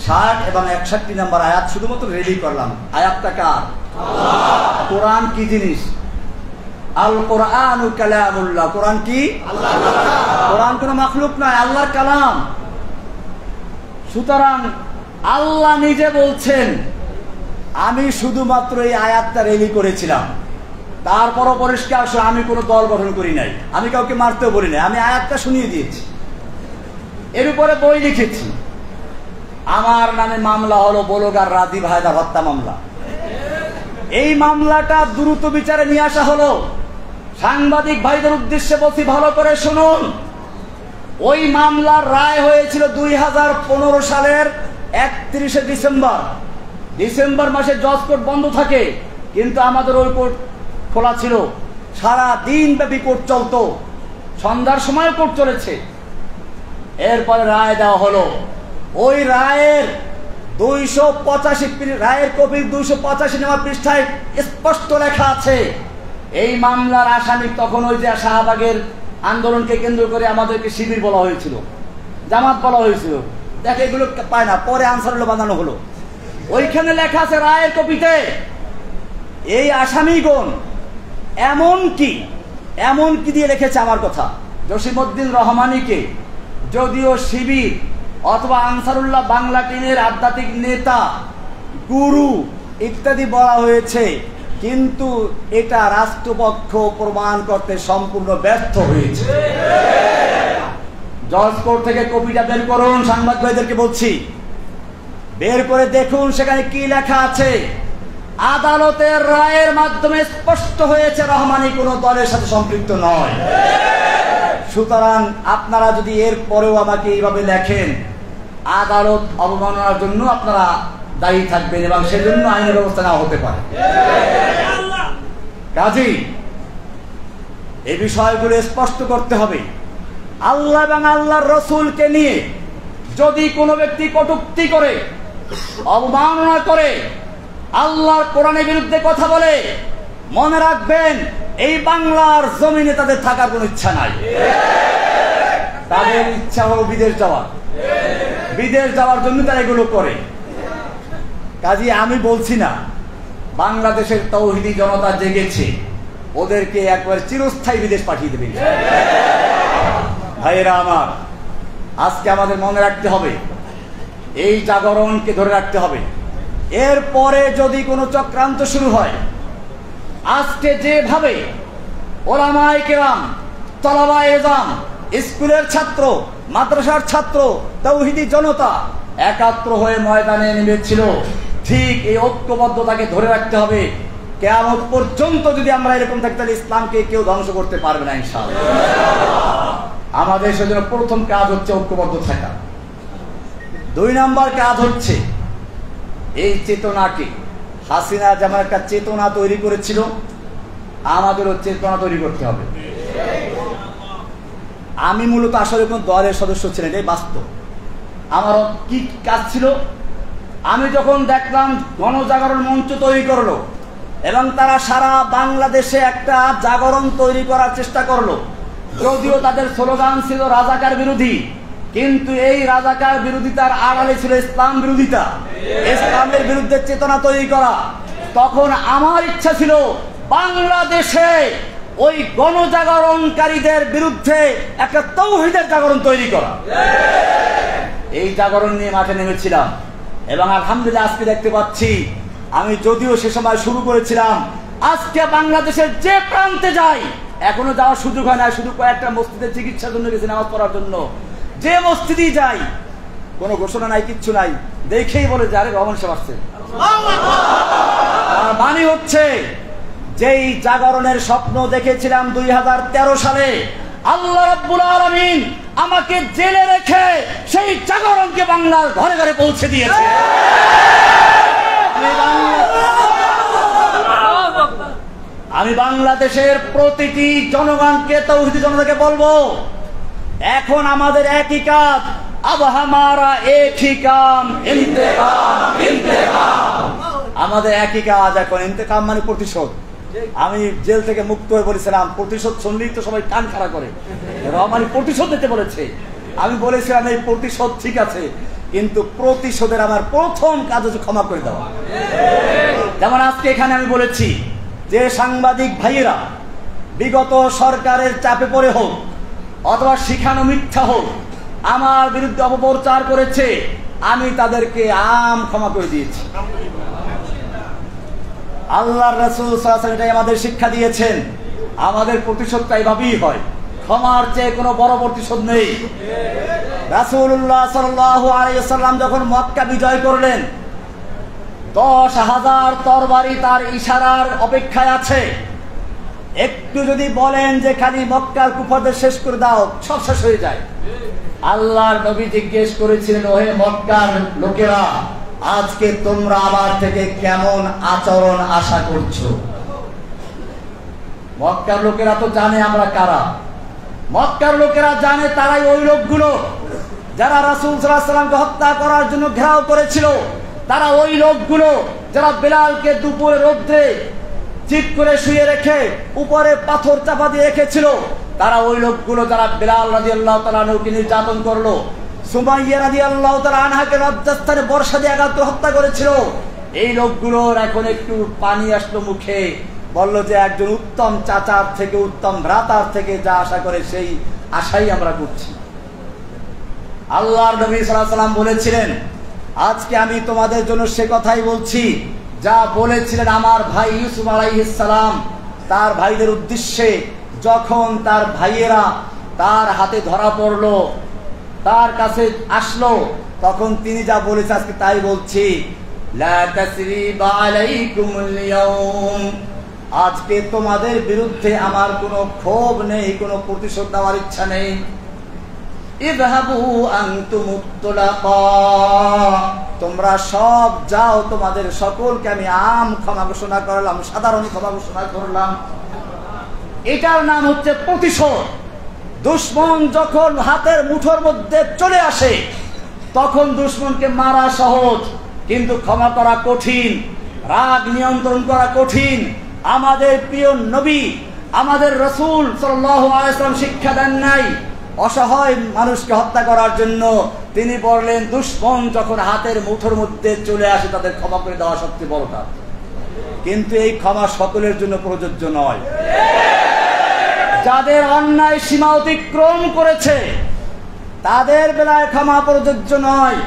60 এবং 61 নম্বর আয়াত শুধুমাত্র রেডি করলাম। আয়াতটা কার? কোরআন কি জিনিস? আল কোরআনু কালামুল্লাহ। কোরআন কি? কোরআন কোন মাখলুক নয়, আল্লাহর কালাম। সুতরাং আল্লাহ নিজে বলছেন, আমি শুধুমাত্র এই আয়াতটা রেডি করেছিলাম, তারপরও পরিষ্কার আমি কোনো দল গঠন করি নাই, আমি কাউকে মারতেও বলি নাই, আমি আয়াতটা শুনিয়ে দিয়েছি, এর উপরে বই লিখেছি। আমার নামে মামলা হলো বলগার রাজীব হায়দার হত্যা মামলা। এই মামলাটা দ্রুত বিচারে নিয়ে আসা হলো। সাংবাদিক ভাইদের উদ্দেশ্যে বলছি, ভালো করে শুনুন। ওই মামলার রায় হয়েছিল 2015 সালের 31শে ডিসেম্বর। ডিসেম্বর মাসে জজ কোর্ট বন্ধ থাকে, কিন্তু আমাদের ওই কোর্ট খোলা ছিল। সারা দিন ব্যাপী কোর্ট চলতো, সন্ধ্যার সময় কোর্ট চলেছে। এরপরে রায় দেওয়া হলো। ওই রায়ের 285 রায়ের কপির 285 নম্বর পৃষ্ঠায় স্পষ্ট লেখা আছে, এই মামলার আসামি তখন ওই যে শাহবাগের আন্দোলনকে কেন্দ্র করে আমাদেরকে শিবির বলা হয়েছিল, জামাত বলা হয়েছিল। দেখে এগুলো পায় না, পরে আনসারুল্লাহ বানানো হলো। ওইখানে লেখা আছে রায়ের কপিতে, এই আসামিগণ এমন কি দিয়ে রেখেছে আমার কথা, জসিমউদ্দিন রহমানীকে যদিও শিবির অথবা আনসারুল্লাহ বাংলা টিনের আধ্যাত্মিক নেতা, গুরু ইত্যাদি বলা হয়েছে, কিন্তু এটা রাষ্ট্রপক্ষ প্রমাণ করতে সম্পূর্ণ ব্যর্থ হয়েছে। জজ কোর্ট থেকে কপিটা বের করুন, সাংবাদিকদেরকে বলছি, বের করে দেখুন সেখানে কি লেখা আছে। আদালতের রায়ের মাধ্যমে স্পষ্ট হয়েছে রহমানী কোনো দলের সাথে সম্পৃক্ত নয়। সুতরাং আপনারা যদি এর পরেও আমাকে এইভাবে লেখেন, আদালত অবমাননার জন্য আপনারা দায়ী থাকবেন এবং সেজন্য আইনের ব্যবস্থা নেওয়া হতে পারে। কাজেই এই বিষয়গুলো স্পষ্ট করতে হবে। আল্লাহ এবং আল্লাহর রসুলকে নিয়ে যদি কোনো ব্যক্তি কটূক্তি করে, অবমাননা করে, আল্লাহর কোরআনের বিরুদ্ধে কথা বলে, মনে রাখবেন এই বাংলার জমিনে তাদের থাকার কোনো ইচ্ছা নাই। তাদের ইচ্ছা হলো বিদেশ যাওয়া, বিদেশ যাওয়ার জন্য তারা এগুলো করে। কাজে আমি বলছি না বাংলাদেশের তৌহিদি জনতা জেগেছে, ওদেরকে একবার চিরস্থায়ী বিদেশ পাঠিয়ে দেবে। ভাইয়েরা আমার, আজকে আমাদের মনে রাখতে হবে, এই জাগরণকে ধরে রাখতে হবে। এরপরে যদি কোনো চক্রান্ত শুরু হয়, আজকে যেভাবে ওলামায়ে কেরাম, তলাবায়ে ইলম, স্কুলের ছাত্র, মাদ্রাসার ছাত্র, তৌহিদি জনতা একাত্র হয়ে ময়দানে নেমেছিল, ঠিক এই ঐক্যবদ্ধতাকে ধরে রাখতে হবে। কিয়ামত পর্যন্ত যদি আমরা এরকম থাকি, তাহলে ইসলামকে কেউ ধ্বংস করতে পারবে না ইনশাআল্লাহ। আমাদের সেজন্য প্রথম কাজ হচ্ছে ঐক্যবদ্ধ থাকা। 2 নম্বর কাজ হচ্ছে এই চেতনাকে, হাসিনা যেমন একটা চেতনা তৈরি করেছিল, আমাদেরও চেতনা তৈরি করতে হবে। আমি মূলত আসলে কোন দলের সদস্য ছিলেন, এই বাস্তব। আমার কি কাজ ছিল, আমি যখন দেখলাম গণজাগরণ মঞ্চ তৈরি করলো এবং তারা সারা বাংলাদেশে একটা জাগরণ তৈরি করার চেষ্টা করলো, যদিও তাদের স্লোগান ছিল রাজাকার বিরোধী, কিন্তু এই রাজাকার বিরোধিতার আড়ালে ছিল ইসলাম বিরোধিতা, ইসলামের বিরুদ্ধে চেতনা তৈরি করা। তখন আমার ইচ্ছা ছিল বাংলাদেশে ওই গণজাগরণকারীদের বিরুদ্ধে একটা তাওহীদের জাগরণ তৈরি করা। এই জাগরণ নিয়ে মাঠে নেমেছিলাম এবং আলহামদুলিল্লাহ আজকে দেখতে পাচ্ছি, আমি যদিও সে সময় শুরু করেছিলাম, আজকে বাংলাদেশের যে প্রান্তে যাই, এখনো যাওয়ার সুযোগ হয় না, শুধু কয়েকটা মসজিদে চিকিৎসার জন্য গেছি, নামাজ পড়ার জন্য। যে মসজিদেই যাই কোনো ঘোষণা নাই, কিচ্ছু নাই, দেখেই বলে যে আরে রহমান সাহেব আসছে। মানে হচ্ছে যেই জাগরণের স্বপ্ন দেখেছিলাম 2013 সালে, আল্লাহ রাব্বুল আলামিন আমাকে জেলে রেখে সেই জাগরণকে বাংলার ঘরে ঘরে পৌঁছে দিয়েছে। আমি বাংলাদেশের প্রতিটি জনগণকে, তাওহীদি জনতাকে বলবো, এখন আমাদের একই কাজ, अब हमारा एक ही काम इंतकाम इंतकाम। আমাদের একই কাজ এখন, ইন্তেকাম মানে প্রতিশোধ। আমি জেল থেকে মুক্ত হয়ে বলেছিলাম, প্রতিশোধ শুনলেই তো সবাই কান খাড়া করে, রহমানি প্রতিশোধ দিতে বলেছে। আমি বলেছিলাম এই প্রতিশোধ ঠিক আছে, কিন্তু প্রতিশোধের আমার প্রথম কাজ হচ্ছে ক্ষমা করে দেওয়া। যেমন আজকে এখানে আমি বলেছি যে সাংবাদিক ভাইয়েরা বিগত সরকারের চাপে পড়ে হোক অথবা শিখানো মিথ্যা হোক আমার বিরুদ্ধে অপপ্রচার করেছে, আমি তাদেরকে ক্ষমা করে দিয়েছি। আল্লাহর রাসূল সাল্লাল্লাহু আলাইহি ওয়াসাল্লাম এটাই আমাদের শিক্ষা দিয়েছেন, আমাদের প্রতিশোধটা এইভাবেই হয়, ক্ষমার চেয়ে কোনো বড় প্রতিশোধ নেই। রাসূলুল্লাহ সাল্লাল্লাহু আলাইহি ওয়াসাল্লাম যখন মক্কা বিজয় করলেন, 10,000 তরবারি তার ইশারার অপেক্ষায় আছে। একটু যদি বলেন যে খালি মক্কার কুফারদের শেষ করে দাও, সব শেষ হয়ে যায়। আল্লাহর নবী জিজ্ঞেস করেছিলেন, ওহে মক্কার লোকেরা, আজকে তোমরা আমার থেকে কেমন আচরণ আশা করছো? মক্কার লোকেরা তো জানে আমরা কারা। মক্কার লোকেরা জানে তারাই ওই লোকগুলো যারা রাসূল সাল্লাল্লাহু আলাইহি ওয়াসাল্লামকে হত্যা করার জন্য ঘেরাও করেছিল। তারা ওই লোকগুলো যারা বেলালকে দুপুরে রোদ্রে চিৎ করে শুয়ে রেখে উপরে পাথর চাপা দিয়ে রেখেছিল। তারা ওই লোকগুলো যারা বেলাল রাদিয়াল্লাহু তাআলা আনহুকে নির্যাতন করলো, সুমাইয়া রাদিয়াল্লাহু তাআলা আনহাকে লজ্জাস্থানে বর্ষা দিয়ে আঘাত করে হত্যা করেছিল। এই লোকগুলোর এখন একটু পানি আসলো মুখে, বলল যে একজন উত্তম চাচার থেকে, উত্তম ভ্রাতার থেকে যা আশা করে সেই আশাই আমরা করছি। আল্লাহর নবী সাল্লাল্লাহু আলাইহি ওয়াসাল্লাম বলেছিলেন, আজকে আমি তোমাদের জন্য সে কথাই বলছি যা বলেছিলেন আমার ভাই ইউসুফ আলাইহিস সালাম তার ভাইদের উদ্দেশ্যে। যখন তার ভাইয়েরা তার হাতে ধরা পড়লো, তার কাছে আসলো, তখন তিনি যা বলেছেন আজকে তাই বলছি, লা তাসরিবা আলাইকুমুল ইয়াউম, আজকে তোমাদের বিরুদ্ধে আমার কোনো ক্ষোভ নেই, কোনো প্রতিশোধ নেওয়ার ইচ্ছা নেই। ইযহাবু আনতুমুত তুলাকা, তোমরা সব যাও, তোমাদের সকলকে আমি ক্ষমা ঘোষণা করলাম, সাধারণ ক্ষমা ঘোষণা করলাম। এটার নাম হচ্ছে প্রতিশোধ। দুশমন যখন হাতের মুঠোর মধ্যে চলে আসে তখন দুশমনকে মারা সহজ, কিন্তু ক্ষমা করা কঠিন, রাগ নিয়ন্ত্রণ করা কঠিন। আমাদের প্রিয় নবী, আমাদের রাসূল সাল্লাল্লাহু আলাইহি ওয়াসাল্লাম শিক্ষা দেন নাই অসহায় মানুষকে হত্যা করার জন্য। তিনি বললেন দুশমন যখন হাতের মুঠোর মধ্যে চলে আসে তাদের ক্ষমা করে দেওয়া সবচেয়ে বড় কাজ। কিন্তু এই ক্ষমা সকলের জন্য প্রযোজ্য নয়। যাদের অন্যায় সীমা অতিক্রম করেছে তাদের বেলায় ক্ষমা প্রযোজ্য নয়।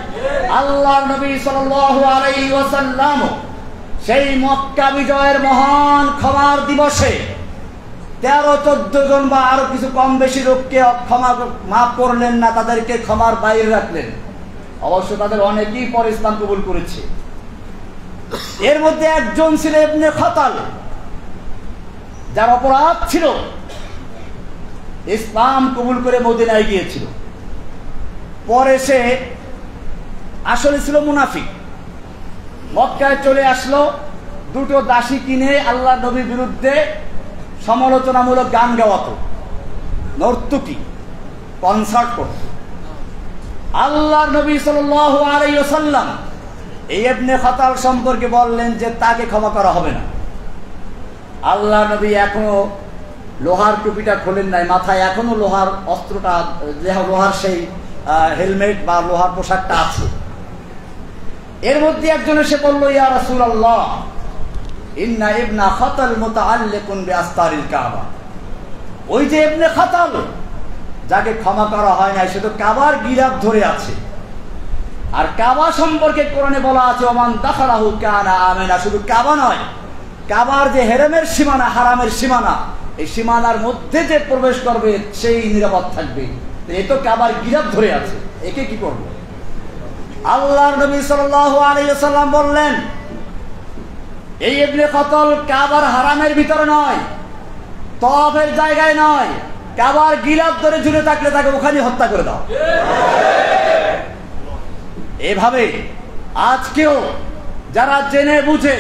আল্লাহর নবী সাল্লাল্লাহু আলাইহি ওয়াসাল্লাম সেই মক্কা বিজয়ের মহান ক্ষমার দিবসে 13-14 জন বা আরো কিছু কম বেশি লোককে মাফ করলেন না, তাদেরকে ক্ষমার বাইরে রাখলেন। অবশ্য তাদের অনেকেই পরে ইসলাম কবুল করেছে। এর মধ্যে একজন ছিল ইবনে খাতাল, যার অপরাধ ছিল ইসলাম কবুল করে মদিনায় গিয়েছিল। পরে সে আসলে ছিল মুনাফিক। মক্কায় চলে আসলো, দুটো দাসী কিনে আল্লাহ নবীর বিরুদ্ধে সমালোচনামূলক গান গাওয়াতো, নর্তকী, কনসার্ট করত। আল্লাহ নবী সাল্লাল্লাহু আলাইহি ওয়াসাল্লাম এই ইবনে খাতাল সম্পর্কে বললেন যে তাকে ক্ষমা করা হবে না। আল্লাহ নবী এখনো লোহার টুপিটা খোলেন নাই, মাথায় এখনো লোহার অস্ত্রটা, লোহার সেই হেলমেট বা লোহার পোশাকটা আছে। এর মধ্যে একজন এসে বলল, ইয়া রাসূলুল্লাহ, ইন্না ইবনা খাতাল মুতাআল্লিকুন বিআস্তারিল কাবা। ওই যে ইবনে খাতাল, যাকে ক্ষমা করা হয় না, সে তো কাবার গিলাফ ধরে আছে। আর কাবা সম্পর্কে কোরআনে বলা আছে, ওমান দাখালাহু কানা আমিনা। শুধু কাবা নয়, কাবার যে হেরেমের সীমানা, হারামের সীমানা, এই সীমানার মধ্যে যে প্রবেশ করবে সেই নিরাপদ থাকবে। এই তো কাবার গিলাফ ধরে আছে, একে কি করবে? আল্লাহর নবী সাল্লাল্লাহু আলাইহি ওয়াসাল্লাম বললেন, এই ইবনে খাতাল কাবার হারামের ভিতরে নয়, তওয়াফের জায়গায় নয়, কাবার গিলাফ ধরে ঝুলে থাকলে তাকে ওখানে হত্যা করে দাও। এভাবে আজকেও যারা জেনে বুঝে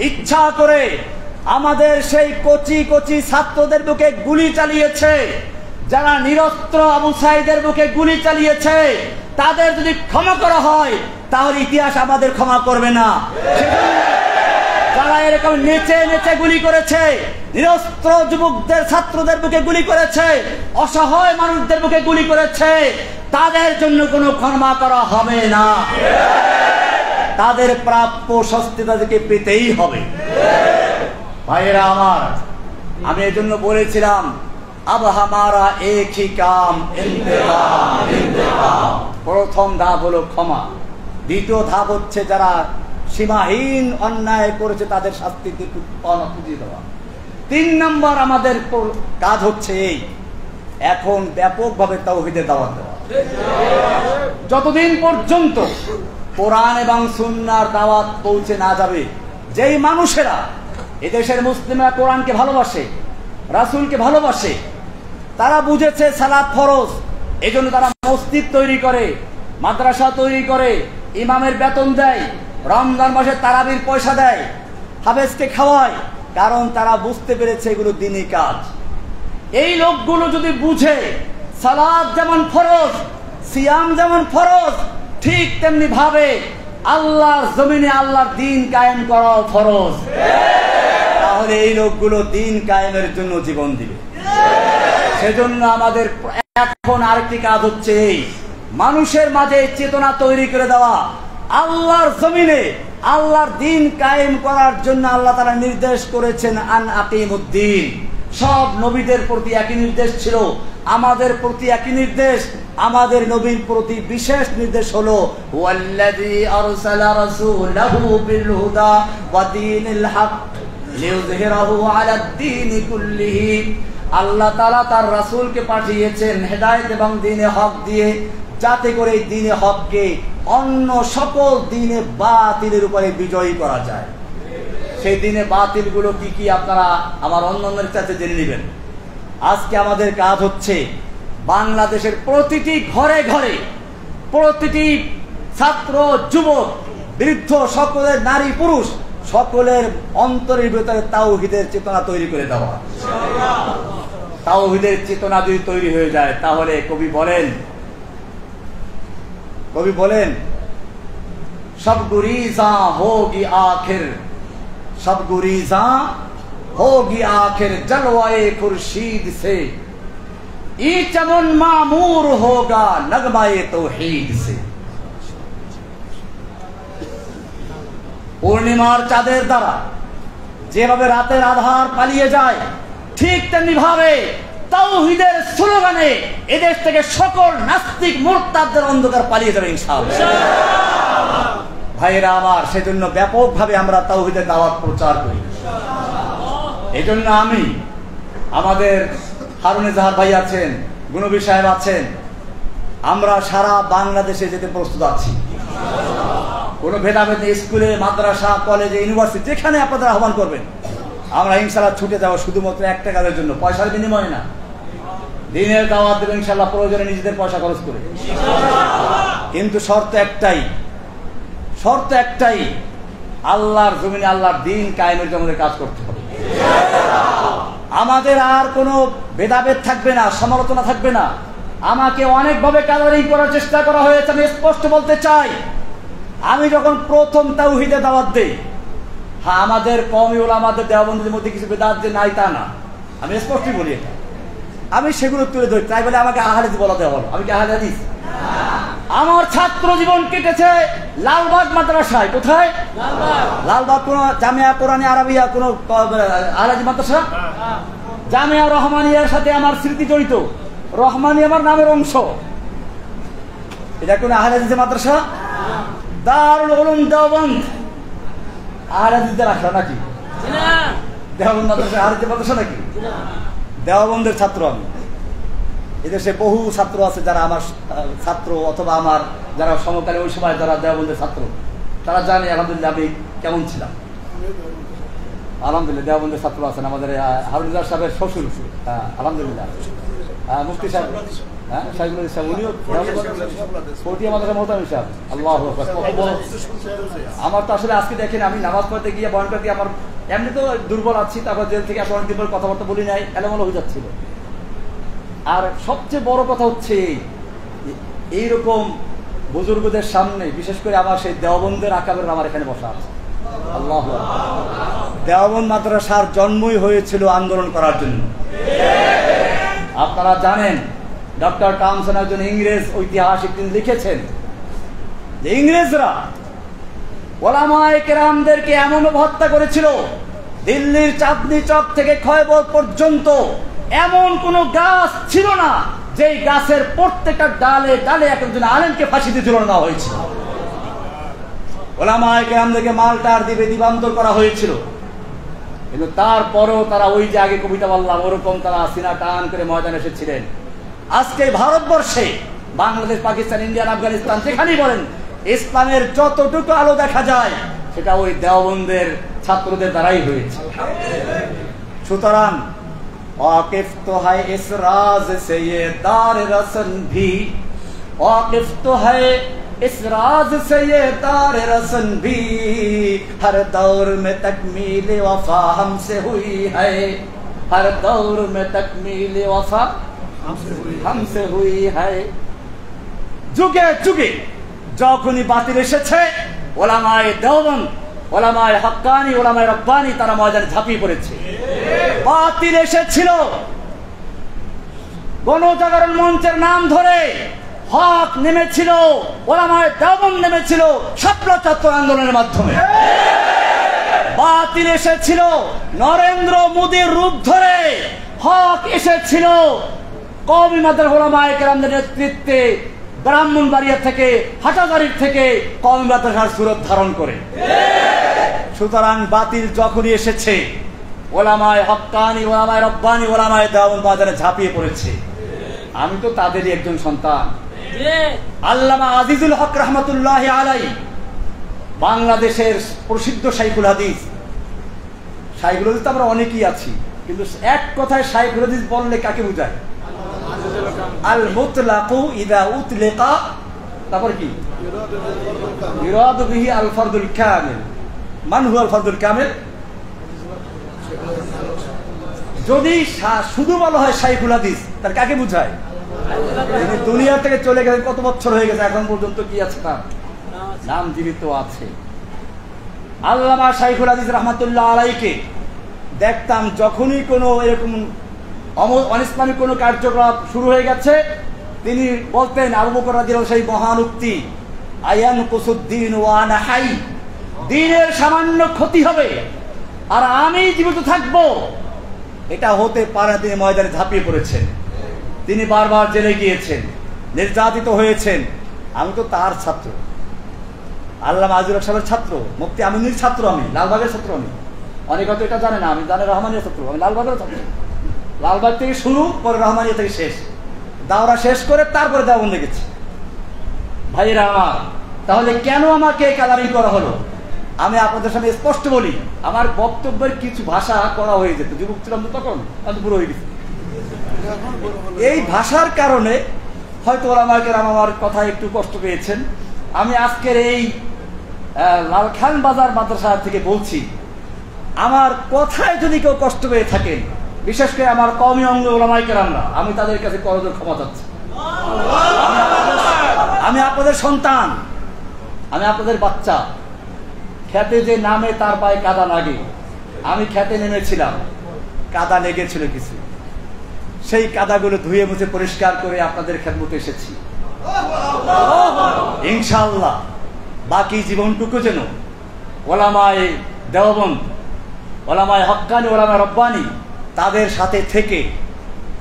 ইচ্ছা করে আমাদের সেই কচি কচি ছাত্রদের বুকে গুলি চালিয়েছে, যারা নিরস্ত্র আবু সাঈদের বুকে গুলি চালিয়েছে, তাদের যদি ক্ষমা করা হয় তাহলে ইতিহাস আমাদের ক্ষমা করবে না। যারা এরকম নেচে নেচে গুলি করেছে, নিরস্ত্র যুবকদের, ছাত্রদের বুকে গুলি করেছে, অসহায় মানুষদের বুকে গুলি করেছে, তাদের জন্য কোনো ক্ষমা করা হবে না। তাদের প্রাপ্য শাস্তি তাদেরকে পেতেই হবে। ভাইয়েরা আমার, আমি এই জন্য বলেছিলাম, আব হামারা এক হি কাম ইন্তেকাম ইন্তেকাম। প্রথম ধাপ হলো ক্ষমা, দ্বিতীয় ধাপ হচ্ছে যারা সীমাহীন অন্যায় করেছে তাদের শাস্তি খুঁজিয়ে দেওয়া। 3 নম্বর আমাদের কাজ হচ্ছে এই, এখন ব্যাপকভাবে তাওহীদের দাওয়াত দেওয়া। যতদিন পর্যন্ত কোরআন এবং সুন্নাহর দাওয়াত পৌঁছে না যাবে, যেই মানুষেরা এদেশের মুসলিমরা কোরআনকে ভালোবাসে, রাসূলকে ভালোবাসে, তারা বুঝেছে সালাত ফরজ, এজন্য তারা মসজিদ তৈরি করে, মাদ্রাসা তৈরি করে, ইমামের বেতন দেয়, রমজান মাসে তারাবির পয়সা দেয়, হাফেজকে খাওয়ায়, কারণ তারা বুঝতে পেরেছে এগুলো দ্বীনি কাজ। এই লোকগুলো যদি বুঝে সালাত যেমন ফরজ, সিয়াম যেমন ফরজ, ঠিক তেমনি ভাবে আল্লাহর জমিনে আল্লাহর দ্বীন কায়েম করা ফরজ, তাহলে এই লোকগুলো দ্বীন কায়েমের জন্য জীবন দিবে। সেজন্য আমাদের এখন আরেকটি কাজ হচ্ছে এই, মানুষের মাঝে চেতনা তৈরি করে দেওয়া। আল্লাহর জমিনে আল্লাহর দ্বীন কায়েম করার জন্য আল্লাহ তাআলা নির্দেশ করেছেন, আন আকিমুদ্দিন। সব নবীদের প্রতি একই নির্দেশ ছিল, আমাদের প্রতি একই নির্দেশ। আমাদের নবীর প্রতি বিশেষ নির্দেশ হলো, ওয়াল্লাযী আরসালা রাসূলাহু বিল হুদা ওয়া দীনিল হক লিইয়ুযহিরাহু আলাদ দীনি কুল্লিহি। আল্লাহ তাআলা তার রাসূলকে পাঠিয়েছেন হেদায়েত এবং দ্বীনে হক দিয়ে, যাতে করে এই দ্বীনে হককে অন্য সকল দ্বীনে বাতিলের উপরে বিজয়ী করা যায়। সেই দ্বীনে বাতিলগুলো কি কি আপনারা আমার অন্যান্যের কাছে জেনে নেবেন। আজকে আমাদের কাজ হচ্ছে বাংলাদেশের প্রতিটি ঘরে ঘরে, প্রতিটি ছাত্র, যুবক, বৃদ্ধ, সকলের নারী পুরুষ, সকলের অন্তরের ভিতরে তাওহীদের চেতনা তৈরি করে দেওয়া। তাওহীদের চেতনা যদি তৈরি হয়ে যায়, তাহলে কবি বলেন সব গুরিজা হোগি আখির, সব গুরিজা होगी आखिर जलवाए खुर्शीद से, ई चमन मामूर होगा नगमाए तौहीद से। পূর্ণিমার চাঁদের দ্বারা যেভাবে রাতের আধার পালিয়ে যায়, ঠিক তেমনি ভাবে তাওহীদের স্লোগানে এদেশ থেকে সকল নাস্তিক মুরতাদদের অন্ধকার পালিয়ে যাবে ইনশাআল্লাহ। ভাইরা আমার, সেজন্য ব্যাপকভাবে আমরা তাওহীদের দাওয়াত প্রচার করি। এই জন্য আমি, আমাদের হারুন জাহার ভাই আছেন, গুনবী সাহেব আছেন, আমরা সারা বাংলাদেশে যেতে প্রস্তুত আছি। কোনো ভেদাভেদ স্কুলে, মাদ্রাসা, কলেজে, ইউনিভার্সিটি, যেখানে আপনারা আহ্বান করবেন, আমরা ইনশাআল্লাহ ছুটে যাবো, শুধুমাত্র একটা কাজের জন্য, পয়সার বিনিময়ে না। দিনের দাওয়াত দেবেন ইনশাআল্লাহ, প্রয়োজনে নিজেদের পয়সা খরচ করে। কিন্তু শর্ত একটাই, আল্লাহর জমিনে আল্লাহর দিন কায়েমের জন্য কাজ করতে হবে। আমাদের আর কোনো ভেদাভেদ থাকবে না, সমালোচনা থাকবে না। আমাকে অনেকভাবে কালারিং করার চেষ্টা করা হয়েছে। আমি স্পষ্ট বলতে চাই, আমি যখন প্রথম তাওহীদে দাওয়াত দেই, হ্যাঁ আমাদের কওমি উলামাদের দেওবন্দিদের মধ্যে কিছু বেদাত যে নাই তা না, আমি স্পষ্টই বলি এটা। আমি সেগুলো তুলে ধরি, তাই বলে আমাকে আহলে হাদিস বলা দেওয়া হলো। আমি কি আহলে হাদিস? আমার ছাত্র জীবন কেটেছে লালবাগ মাদ্রাসায়। কোথায়? লালবাগ। কোন জামিয়া কোরআনে আরাবিয়া কোন আহলে হাদিস মাদ্রাসা? জামিয়া রহমানিয়ার সাথে আমার স্মৃতি জড়িত। রহমানি আমার নামের অংশ। এটা কোন আহলে হাদিস মাদ্রাসা? দারুল উলুম দেওবন্দ। আহলে হাদিসদের রাখা নাকি? দেওবন্দ মাদ্রাসা আহলে হাদিস মাদ্রাসা নাকি? দেওবন্দের ছাত্র আমি। এদেশে বহু ছাত্র আছে যারা আমার ছাত্র, অথবা আমার যারা সমকালে ওই সময় যারা দেওবন্দের ছাত্র, তারা জানে আলহামদুলিল্লাহ আমি কেমন ছিলাম। আলহামদুলিল্লাহ দেওবন্দের ছাত্র আছেন আমাদের হারুনুজার সাহেবের শ্বশুর, আলহামদুলিল্লাহ মুফতি সাহেব, হ্যাঁ সাইফুল ইসলাম, উনিও আল্লাহ। আমার তো আসলে আজকে দেখেন, আমি নামাজ পড়তে গিয়ে বয়ান করতে গিয়ে আমার এমনি তো দুর্বল আছি, তারপর জেল থেকে আসলে অনেকদিন পর কথাবার্তা বলি নাই, এলোমেলো হয়ে যাচ্ছিল। আর সবচেয়ে বড় কথা হচ্ছে এইরকম বুজুর্গদের সামনে, বিশেষ করে আমার সেই দেওবন্দের আকাবের আমার এখানে বসা আছে। আল্লাহ। দেওবন্দ মাদ্রাসার জন্মই হয়েছিল আন্দোলন করার জন্য। আপনারা জানেন ডক্টর টমসন একজন ইংরেজ ঐতিহাসিক, তিনি লিখেছেন যে ইংরেজরা ওলামায়ে কেরামদেরকে এমন হত্যা করেছিল, দিল্লির চাঁদনি চক থেকে খয়বর পর্যন্ত এমন কোন গাছ ছিল না যেই গাছের প্রত্যেকটা ডালে ডালে একজন আলেমকে ফাঁসি দিয়ে ঝুলানো হয়েছিল। ওলামায়ে কেরামদেরকে মালটার দিবে দিবান্তর করা হয়েছিল। কিন্তু তারপরেও তারা ওই যে আগে কবিতা বললাম ওরকম তারা সিনা টান করে ময়দানে এসেছিলেন। আজকে ভারতবর্ষে বাংলাদেশ, পাকিস্তান, ইন্ডিয়া, আফগানিস্তান যেখানেই বলেন, ইসলামের যতটুকু আলো দেখা যায় সেটা ওই দেওবন্দের ছাত্রদের দ্বারাই হয়েছে। সুতরাং वाकिफ तो है इस राज से ये दार रसन भी, वाकिफ तो है इस राज से ये दार रसन भी, हर दौर में तकमील वफा हमसे हुई है, हर दौर में तकमील वफा हमसे हुई है। যুগে যুগে যখনই বাতিল এসেছে, ওলামায়ে দেওবন্দ, ওলামায়ে হক্কানি, ওলামায়ে রব্বানি তারা ময়দানে ঝাঁপিয়ে পড়েছে। বাতিল এসেছিল, গণজাগরণ মঞ্চের নাম ধরে হক নেমেছিল, ওলামায়ে দেওবন্দ নেমেছিল ছাত্র আন্দোলনের মাধ্যমে। বাতিল এসেছিল নরেন্দ্র মোদীর রূপ ধরে, হক এসেছিল কওমি মাদ্রাসা ওলামায়ে কেরামদের নেতৃত্বে ব্রাহ্মণবাড়িয়া থেকে, হাটাজারির থেকে কওমি মাদ্রাসার সুরত ধারণ করে। সুতরাং বাতিল যখনই এসেছে, ওলামায়ে হক্কানি, ওলামায়ে রব্বানি, ওলামায়ে দেওবন্দ বাজারে ঝাঁপিয়ে পড়েছে। আমি তো তাদেরই একজন সন্তান। আল্লামা আজিজুল হক রহমতুল্লাহ আলাই, বাংলাদেশের প্রসিদ্ধ শাইখুল হাদিস। শাইখুল হাদিস তো আমরা অনেকেই আছি, কিন্তু এক কথায় শাইখুল হাদিস বললে কাকে বোঝায়? আল মুতলাকু ইযা উতলিকা, তারপর কি ইরাদু বিহি আল ফারদুল কামিল। মান হুয়া আল ফারদুল কামিল? যদি শুধু বলা হয় শাইখুল হাদিস, তার কাকে বোঝায়? তিনি দুনিয়া থেকে চলে গেছেন, কত বছর হয়ে গেছে, এখন পর্যন্ত কি আছে? তার নাম জীবিত আছে। আল্লামা শাইখুল হাদিস রহমাতুল্লাহ আলাইকে দেখতাম যখনই কোনো এরকম অনিসলামিক কোনো কার্যকলাপ শুরু হয়ে গেছে, তিনি বলতেন আবু বকর রাদিয়াল্লাহু সেই মহান উক্তি, আয়ান কুসুদ্দিন ওয়া আনা হাই, দ্বীনের সামান্য ক্ষতি হবে আর আমি জীবিত থাকবো, এটা হতে পারে। তিনি ময়দানে ঝাঁপিয়ে পড়েছেন, তিনি বারবার জেলে গিয়েছেন, নির্যাতিত হয়েছেন। আমি তো তার ছাত্র, আল্লামা আজিজুল হক সাহেবের ছাত্র, মুফতি আমিনুর ছাত্র, আমি লালবাগের ছাত্র। আমি অনেক হয়তো এটা জানে না, আমি জানে রহমানিয়া ছাত্র, আমি লালবাগের ছাত্র। লালবাগ থেকে শুরু করে রহমানিয়া থেকে শেষ, দাওরা শেষ করে তারপরে দেওবন্দে গেছি। ভাইয়েরা আমার, তাহলে কেন আমাকে কালারিং করা হলো? আমি আপনাদের সামনে স্পষ্ট বলি, আমার বক্তব্যের কিছু ভাষা করা হয়ে যেত, যুবক ছিলাম তো তখন, আমি বুড়ো হয়ে গেছি। এই ভাষার কারণে হয়তো ওলামায়ে কেরাম আমার কথা একটু কষ্ট পেয়েছেন। আমি আজকের এই লালখান বাজার মাদ্রাসা থেকে বলছি, আমার কথায় যদি কেউ কষ্ট পেয়ে থাকেন, বিশেষ করে আমার কওমি অঙ্গ ওলামায়ে কেরামরা, আমি তাদের কাছে করজোড়ে ক্ষমা চাচ্ছি। আমি আপনাদের সন্তান, আমি আপনাদের বাচ্চা। খেতে যে নামে তার পায়ে কাদা লাগে। আমি খেতে নেমেছিলাম, কাদা লেগেছিল কিছু, সেই কাদাগুলো ধুয়ে মুছে পরিষ্কার করে আপনাদের খেদমতে এসেছি। ইনশাআল্লাহ বাকি জীবনটুকু যেন ওলামায়ে দেওবন্দ, ওলামায়ে হক্কানি, ওলামায়ে রব্বানি তাদের সাথে থেকে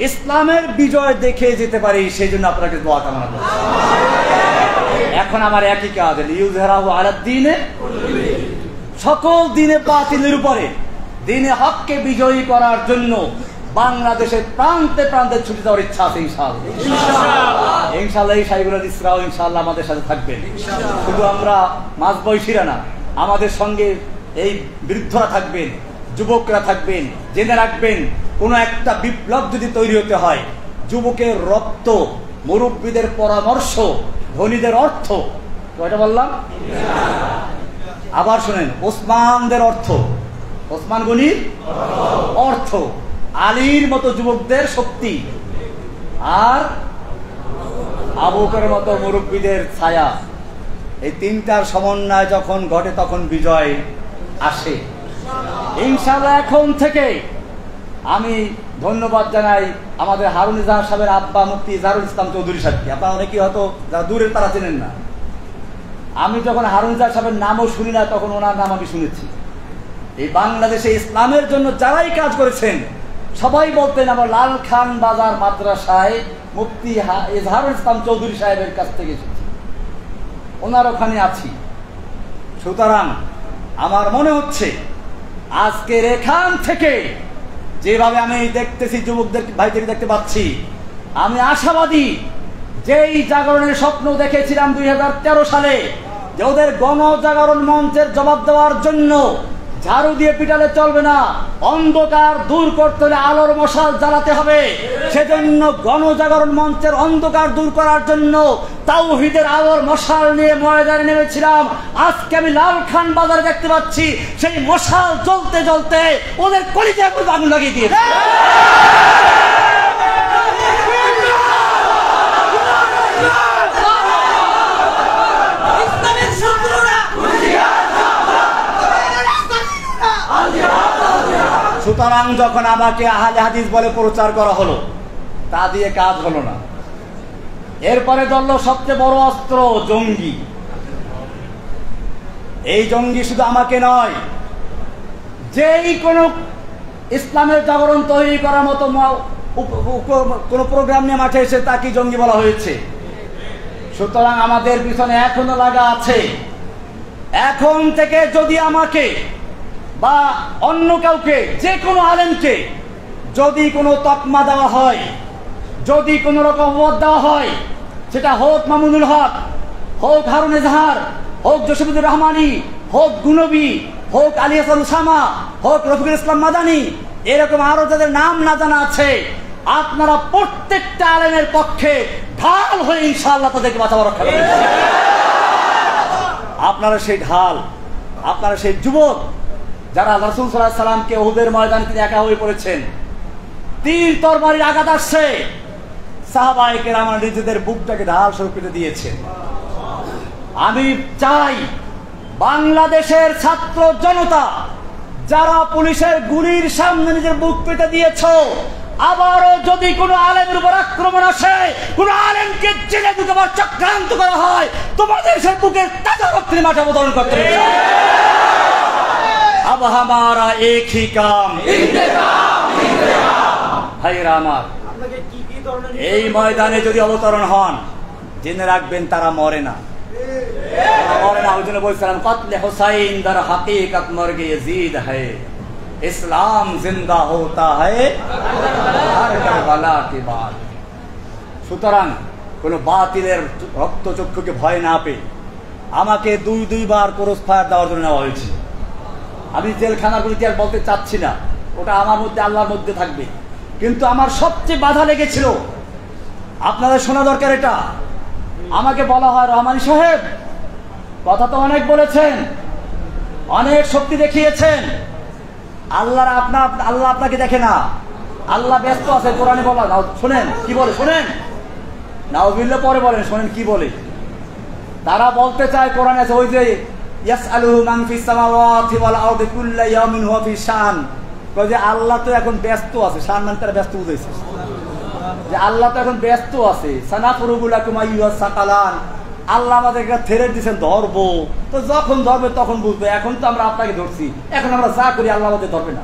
ইসলামের বিজয় দেখে যেতে পারি, সেই জন্য আপনাকে দোয়া কামনা করছি। এখন আমার একই কাজ, ইউযহিরাহু আলাদ দ্বীনে, সকল দিনে বাতিলের উপরে দিনে হককে বিজয়ী করার জন্য বাংলাদেশের প্রান্তে প্রান্তে ছুটে যাওয়ার ইচ্ছা আছে ইনশাআল্লাহ। ইনশাআল্লাহ এই সাইবুল ইসরাও ইনশাআল্লাহ আমাদের সাথে থাকবেন। শুধু আমরা মাঝ বয়সীরা না, আমাদের সঙ্গে এই বৃদ্ধরা থাকবেন, যুবকরা থাকবেন। জেনে রাখবেন, কোন একটা বিপ্লব যদি তৈরি হতে হয়, যুবকের রক্ত, মুরব্বীদের পরামর্শ, ধনীদের অর্থ, কয়টা বললাম? আবার শুনেন, ওসমানদের অর্থ, ওসমান গনির অর্থ, আলীর মতো যুবকদের শক্তি, আর আবু বকরের মতো মুরব্বীদের ছায়া। এই তিনটার সমন্বয় যখন ঘটে তখন বিজয় আসে ইনশাআল্লাহ। এখন থেকে আমি ধন্যবাদ জানাই আমাদের হারুন ইজাহার সাহেবের আব্বা মুফতি ইজহারুল ইসলাম চৌধুরী সাহেবকে। আপনারা অনেকেই হয়তো যারা দূরের তারা চেনেন না। আমি যখন হারুন ইজাহার সাহেবের নামও শুনি না, তখন ওনার নাম আমি শুনেছি। এই বাংলাদেশে ইসলামের জন্য যারাই কাজ করেছেন সবাই বলতেন আমার লালখান বাজার মাদ্রাসায় মুফতি ইজহারুল ইসলাম চৌধুরী সাহেবের কাছ থেকে এসেছি, ওনার ওখানে আছি। সুতরাং আমার মনে হচ্ছে আজকের এখান থেকে যেভাবে আমি দেখতেছি, যুবকদের ভাইদের দেখতে পাচ্ছি, আমি আশাবাদী। যেই জাগরণের স্বপ্ন দেখেছিলাম 2013 সালে, যে ওদের গণজাগরণ মঞ্চের জবাব দেওয়ার জন্য ঝাড়ু দিয়ে পিটালে চলবে না, অন্ধকার দূর করতে হলে আলোর মশাল জ্বালাতে হবে। সেজন্য গণজাগরণ মঞ্চের অন্ধকার দূর করার জন্য তাওহীদের আলোর মশাল নিয়ে ময়দানে নেমেছিলাম। আজকে আমি লালখান বাজারে দেখতে পাচ্ছি সেই মশাল জ্বলতে জ্বলতে ওদের কলিজায় আগুন লাগিয়ে দিয়েছে। সুতরাং যখন আমাকে আহলে হাদিস বলে প্রচার করা হলো, তা দিয়ে কাজ হলো না। এরপরে ধরল সবচেয়ে বড় অস্ত্র, জঙ্গি। এই জঙ্গি শুধু আমাকে নয়, যেই কোন ইসলামের জাগরণ তৈরি করার মতো কোন প্রোগ্রাম নিয়ে মাঠে এসে তাকে জঙ্গি বলা হয়েছে। সুতরাং আমাদের পিছনে এখনো লাগা আছে। এখন থেকে যদি আমাকে বা অন্য কাউকে, যে কোনো আলেমকে যদি কোনো তকমা দেওয়া হয়, যদি কোনো রকম অপবাদ দেওয়া হয়, সেটা হোক মামুনুল হক, হোক হারুন ইজহার, হোক জসিমুদ্দিন রহমানি, হোক গুনবী, হোক আলী হাসান উসামা, হোক রফিকুল ইসলাম মাদানী, এরকম আরো যাদের নাম না জানা আছে, আপনারা প্রত্যেকটা আলেমের পক্ষে ঢাল হয়ে ইনশাআল্লাহ তাদেরকে বাঁচাবার রক্ষা করবেন। আপনারা সেই ঢাল, আপনারা সেই যুবক যারা রাসূল সাল্লাল্লাহু আলাইহি সাল্লামকে উহুদের ময়দানে তিনি একা হয়ে পড়েছেন, তীর তরবারির আঘাত আসছে, সাহাবায়ে কেরাম নিজেদের বুকটাকে ঢাল স্বরূপ পেতে দিয়েছেন। আমি চাই বাংলাদেশের ছাত্র জনতা যারা পুলিশের গুলির সামনে নিজের বুক পেতে দিয়েছ, আবারও যদি কোনো আলেমের উপর আক্রমণ আসে, কোনো আলেমকে জেলে ঢুকাবার চক্রান্ত করা হয়, তোমাদের সে বুকের তাজা রক্ত মাঠে অবতরণ করতে হবে। अब हमारा एक ही काम ভাইরা আমার, এই ময়দানে যদি অবতরণ হন, জেনে রাখবেন তারা মরে না, মরে না। ওই জন্য বলছিলাম কতলে হুসাইন দর হাকিকত মরগে यजीद है, ইসলাম জিন্দা होता है हर करबला के बाद। সুতরাং কোন বাতিলের রক্তচক্ষুকে ভয় না পেয়ে আমাকে দুইবার ক্রস ফায়ার দেওয়ার জন্য নেওয়া হয়েছে। আমি জেলখানার কোনো ইতিহাস বলতে চাচ্ছি না, ওটা আমার মধ্যে আল্লাহর মধ্যে থাকবে। কিন্তু আমার সবচেয়ে বাধা লেগেছিল, আপনাদের শোনা দরকার এটা। আমাকে বলা হয়, রহমানী সাহেব কথা তো অনেক বলেছেন, অনেক শক্তি দেখিয়েছেন, আল্লাহ আপনাকে দেখে না, আল্লাহ ব্যস্ত আছে। কোরআনে বলা, শোনেন কি বলে, শোনেন নাউযুবিল্লাহ, পরে বলেন, শোনেন কি বলে। তারা বলতে চায় কোরআনে আছে ওই যে ইয়াসআলুহু মান ফিস সামাওয়াতি ওয়াল আরদি কুল্লু ইয়াউমিন হুয়া ফি শান, কয় যে আল্লাহ তো এখন ব্যস্ত আছে। শান মানে তারা ব্যস্ত বুঝাইছে, যে আল্লাহ তো এখন ব্যস্ত আছে। সানাফুরুগু লাকুম আইয়ুহাস সাকালান, আল্লাহ আমাদেরকে ছেড়ে দিয়েছেন ধরবো, তো যখন ধরবে তখন বুঝবে। এখন তো আমরা আপনাকে ধরছি, এখন আমরা যা করি আল্লাহ আমাদের ধরবে না।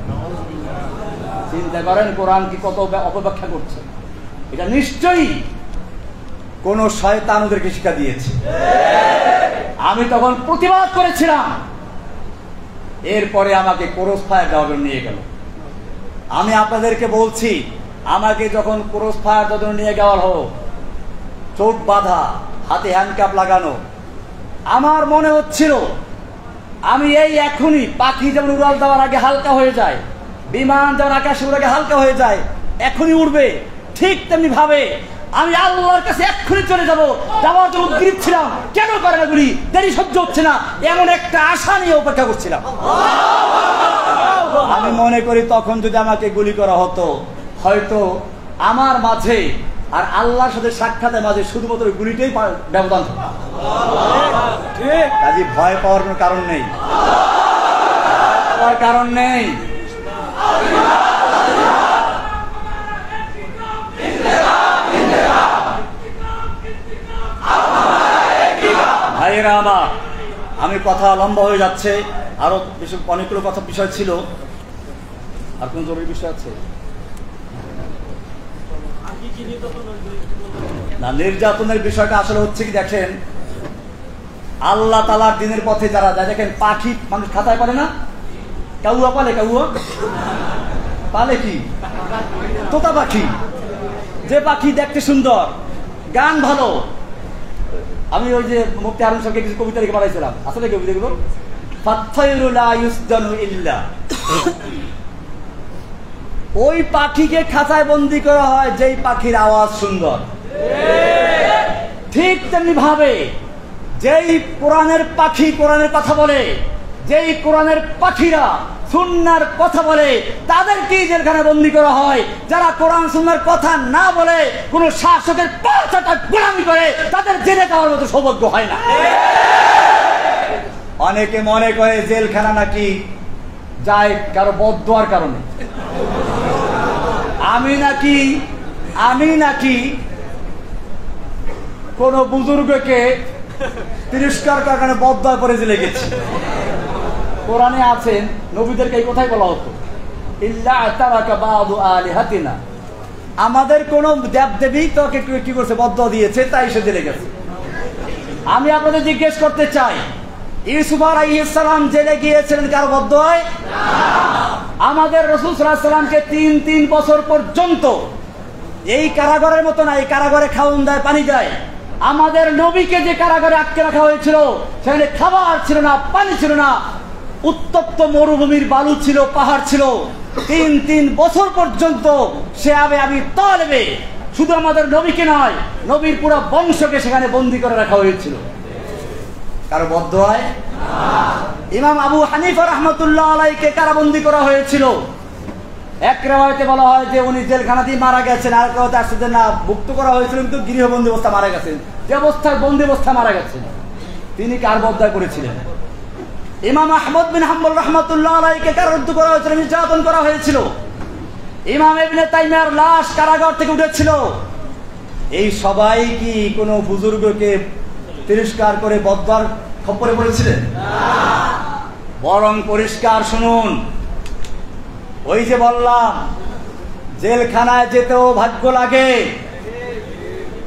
চিন্তা করেন কোরআন কি কত অপব্যাখ্যা করছে। এটা নিশ্চয়ই কোন শয়তান ওদেরকে শিক্ষা দিয়েছে। আমি তখন প্রতিবাদ করেছিলাম, এরপরে আমাকে ক্রস ফায়ার দেওয়ার জন্য নিয়ে গেল। আমি আপনাদেরকে বলছি, আমাকে যখন ক্রস ফায়ার দেওয়ার জন্য নিয়ে যাওয়া হলো, চোখ বাঁধা, হাতে হ্যান্ডকাপ লাগানো, আমার মনে হচ্ছিল আমি এই এখনই, পাখি যেমন উড়াল দেওয়ার আগে হালকা হয়ে যায়, বিমান যেমন আকাশে উড়ার আগে হালকা হয়ে যায়, এখনই উড়বে, ঠিক তেমনি ভাবে আমি আল্লাহর কাছে এক্ষুনি চলে যাবো, যাওয়ার জন্য উদ্গ্রীব ছিলাম। কেন করে না গুলি, দেরি সহ্য হচ্ছে না, এমন একটা আশা নিয়ে অপেক্ষা করছিলাম। আমি মনে করি তখন যদি আমাকে গুলি করা হতো, হয়তো আমার মাঝে আর আল্লাহর সাথে সাক্ষাতের মাঝে শুধুমাত্র গুলিটাই ব্যবধান থাকতো। কাজে ভয় পাওয়ার কোনো কারণ নেই, কারণ নেই। ভাইয়েরা আমার, আমি কথা লম্বা হয়ে যাচ্ছে, আরো অনেকগুলো কথা বিষয় ছিল। আর কোন জরুরি বিষয় আছে না? নির্যাতনের বিষয়টা আসলে হচ্ছে কি, দেখেন আল্লাহ তাআলার দিনের পথে যারা যায়, দেখেন পাখি মানুষ খাতায় পারে না, কাউয়া পালে, কাউয়া পালে কি, তোতা পাখি, যে পাখি দেখতে সুন্দর, গান ভালো। আমি ওই যে মুফতি হারুন সাহেবকে কিছু কবিতা লিখে বানাইছিলাম, আসলে কবিতাগুলো ফাত্তায়রু লা ইউসজানু ইল্লা, ওই পাখিকে খাঁচায় বন্দি করা হয় যেই পাখির আওয়াজ সুন্দর। ঠিক তেমনি ভাবে যেই কোরআনের পাখি কোরআনের কথা বলে, যেই কোরআনের পাখিরা সুন্নাহর কথা বলে, তাদেরকেই জেলখানে বন্দি করা হয়। যারা কোরআন সুন্নাহর কথা না বলে, কোন শাসকের পাঁচটা গোলামি করে, তাদের জেলে যাওয়ার মতো সৌভাগ্য হয় না। অনেকে মনে করে জেলখানা নাকি যায় কারো বদদোয়ার কারণে। আমি নাকি কোন বুজুর্গকে তিরস্কার করার কারণে বদদোয়া পরে জেলে গেছি। কোরআনে আছেন, নবীদেরকে এই কথাই বলা হতো, ইল্লা আতারাকা বাদু আলিহাতিনা, আমাদের কোন দেবদেবী তোকে কি করছে, বদদোয়া দিয়েছে, তাই সে জেলে গেছে। আমি আপনাদের জিজ্ঞেস করতে চাই, ইউসুফ আলাইহিস সালাম জেলে গিয়েছিলেন কার বদদোয়ায়? আমাদের রাসূল সাল্লাল্লাহু আলাইহি ওয়াসাল্লামকে 3 বছর পর্যন্ত এই কারাগারের মতো না, এই কারাগারে খাওন দেয়, পানি দেয়। আমাদের নবীকে যে কারাগারে আটকে রাখা হয়েছিল, সেখানে খাবার ছিল না, পানি ছিল না, উত্তপ্ত মরুভূমির বালু ছিল, পাহাড় ছিল। 3 বছর পর্যন্ত সে আমি তালেবে, শুধু আমাদের নবীকে নয়, নবীর পুরো বংশকে সেখানে বন্দী করে রাখা হয়েছিল। কারো বদদোয়ায়? ইমাম আবু হানিফা রাহমাতুল্লাহ আলাইহিকে কারাবন্দী করা হয়েছিল। এক রিওয়ায়াতে বলা হয় যে উনি জেলখানাতেই মারা গেছেন, আর কেউ তার সাথে না মুক্ত করা হয়েছিল, কিন্তু গৃহবন্দী অবস্থা মারা গেছেন। যে অবস্থায় বন্দী অবস্থা মারা গেছেন, তিনি কার বদদোয়া করেছিলেন? ইমাম আহমদ বিন হাম্বল রাহমাতুল্লাহ আলাইহিকে কারারুদ্ধ করা হয়েছিল, নির্যাতন করা হয়েছিল। ইমাম ইবনে তাইমিয়ার লাশ কারাগার থেকে উঠেছিল। এই সবাই কি কোনো বুজুর্গকে তিরস্কার করে বদদোয়ার খপ্পরে পড়েছিলেন? বরং পরিষ্কার শুনুন, ওই যে বললাম জেলখানায় যেতেও ভাগ্য লাগে,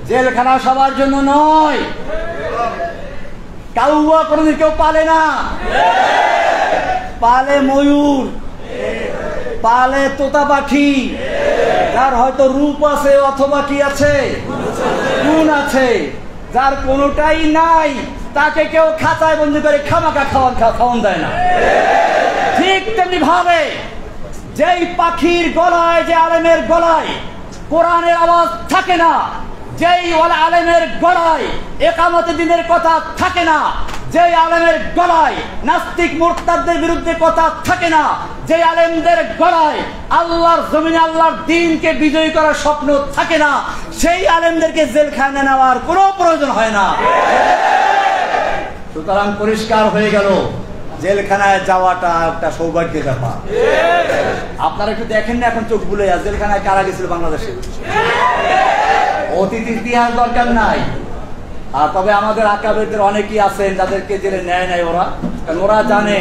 জেলখানা সবার জন্য নয়। কাউয়া কোনদিন কেউ পালে না, পালে ময়ূর, পালে তোতা পাখি, যার হয়তো রূপ আছে অথবা কি আছে, গুণ আছে। যার কোনোটাই নাই, তাকে কেউ খাঁচায় বন্দি করে খামাকা খাওয়ান দেয় না। ঠিক তেমনি ভাবে যেই পাখির গলায়, যে আলেমের গলায় কোরআনের আওয়াজ থাকে না, যেই আলেমের গলায় ইকামতে দ্বীনের কথা থাকে না, যেই আলেমের গলায় নাস্তিক মুরতাদদের বিরুদ্ধে কথা থাকে না, যে আলেমদের গলায় আল্লাহর জমিনে আল্লাহর দ্বীনকে বিজয়ী করার স্বপ্ন থাকে না, সেই আলেমদেরকে জেলখানায় নেওয়ার কোনো প্রয়োজন হয় না। সুতরাং পরিষ্কার হয়ে গেল, জেলখানায় যাওয়াটা একটা সৌভাগ্যের ব্যাপার। আপনারা একটু দেখেন না, এখন চোখ বুলে জেলখানায় কারা গেছিল বাংলাদেশে। অতীত ইতিহাস দরকার নাই। তবে আমাদের আকাবেরদের অনেকেই আছেন যাদেরকে জেলে নেয় নাই ওরা, কারণ ওরা জানে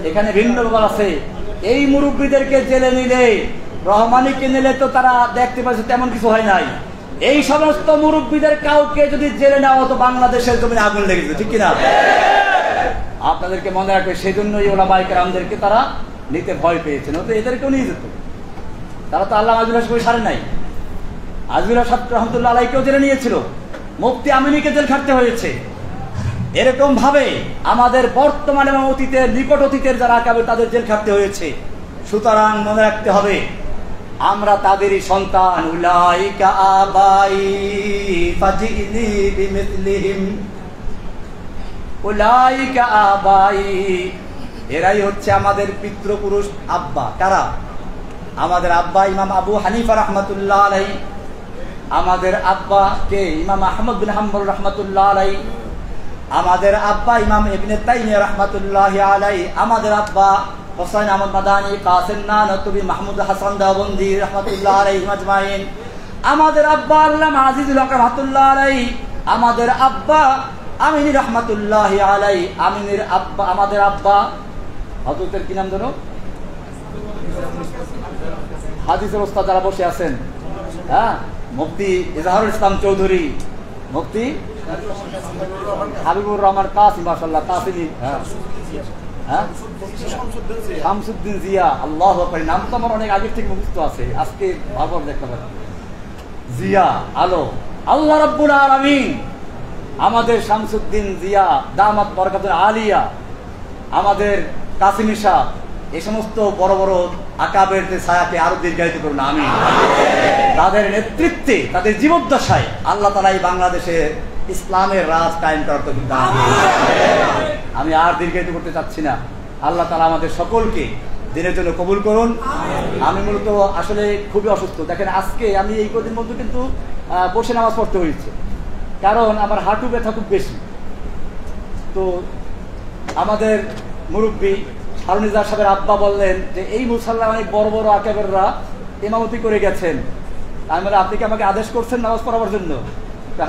এখানে ভিন্ন ব্যাপার আছে। এই মুরব্বীদেরকে জেলে নিলে, রহমানিকে নিলে তো তারা দেখতে পাচ্ছে তেমন কিছু হয় নাই। এই সমস্ত মুরব্বীদের কাউকে যদি জেলে নেওয়া হতো, বাংলাদেশের জমিনে আগুন লেগে যেত, ঠিক কিনা? আপনাদেরকে মনে রাখবে, সেই জন্যই ওলামায়ে কেরামদেরকে তারা নিতে ভয় পেয়েছেন, তো এদেরকেও নিয়ে যেত। তারা তো আল্লাহ আজমুল হাসান সারে নাই। আজমুল হাসান রহমতুল্লাহ আলাইকেও জেলে নিয়েছিল, মুফতি আমিনীকে জেল খাটতে হয়েছে। এরকম ভাবে আমাদের বর্তমান এবং অতীতের, নিকট অতীতের যারা আকাবের, তাদের জেল খাটতে হয়েছে। সুতরাং মনে রাখতে হবে, আমরা তাদেরই সন্তান। উলাইকা আবাই ফাজিনি বিমিসলিহিম, উলাইকা আবাই, এরাই হচ্ছে আমাদের পিতৃপুরুষ আব্বা। কারা? আমাদের আব্বা ইমাম আবু হানিফা রাহমাতুল্লাহ আলাইহি, আমাদের আব্বা কে? ইমাম আহমদ বিন হাম্বল রাহমাতুল্লাহ আলাইহি, আমাদের আব্বা ইমাম ইবনে তাইমিয়া রাহমাতুল্লাহি আলাইহি, আমাদের আব্বা হোসেন আহমদ মাদানী, কাসিম নানতুবি, মাহমুদ হাসান দেওবন্দি রাহমাতুল্লাহ আলাইহিম আজমাইন, আমাদের আব্বা আল্লামা আজিজুল হক রাহমাতুল্লাহ আলাইহি, আমাদের আব্বা আমিনী রাহমাতুল্লাহি আলাইহি, আমিনীর আব্বা, আমাদের আব্বা হযরতের কি নাম ধরো, হাদিসের ওস্তাদ যারা বসে আছেন, হ্যাঁ, মুফতি ইজহারুল ইসলাম চৌধুরী, মুফতি হাবিবুর রহমান কাসিম, মাশাআল্লাহ কাসিমি, হ্যাঁ, শামসুদ্দিন জিয়া, আল্লাহু আকবার, নাম তো আমার অনেক আগের থেকে মুখস্থ আছে, আজকে ভাবর দেখতে পাচ্ছি। জিয়া আলো, আল্লাহ রাব্বুল আলামিন আমাদের শামসুদ্দিন জিয়া দামাত বরকাতুল আলিয়া, আমাদের কাসিমি সাহেব, এই সমস্ত বড় বড় আকাবেরদের ছায়াকে আরো দীর্ঘায়িত করুন, আমিন। তাদের নেতৃত্বে, তাদের জীবদ্দশায় আল্লাহ তাআলা এই বাংলাদেশে ইসলামের রাজ কায়েম করার তৌফিক দান করুন। আমি আর দীর্ঘায়িত করতে চাচ্ছি না। আল্লাহ তাআলা আমাদের সকলকে দিনের জন্য কবুল করুন। আমি মূলত আসলে খুবই অসুস্থ। দেখেন, আজকে আমি এই কদিন মধ্যে কিন্তু বসে নামাজ পড়তে হয়েছে, কারণ আমার হাঁটু ব্যথা খুব বেশি। তো আমাদের মুরব্বী হারুনিজা সাহেবের আব্বা বললেন যে এই মুসাল্লায় অনেক বড় বড় আকাবেররা ইমামতি করে গেছেন। আমি বলে, আপনি কি আমাকে আদেশ করছেন নামাজ পড়াবার জন্য?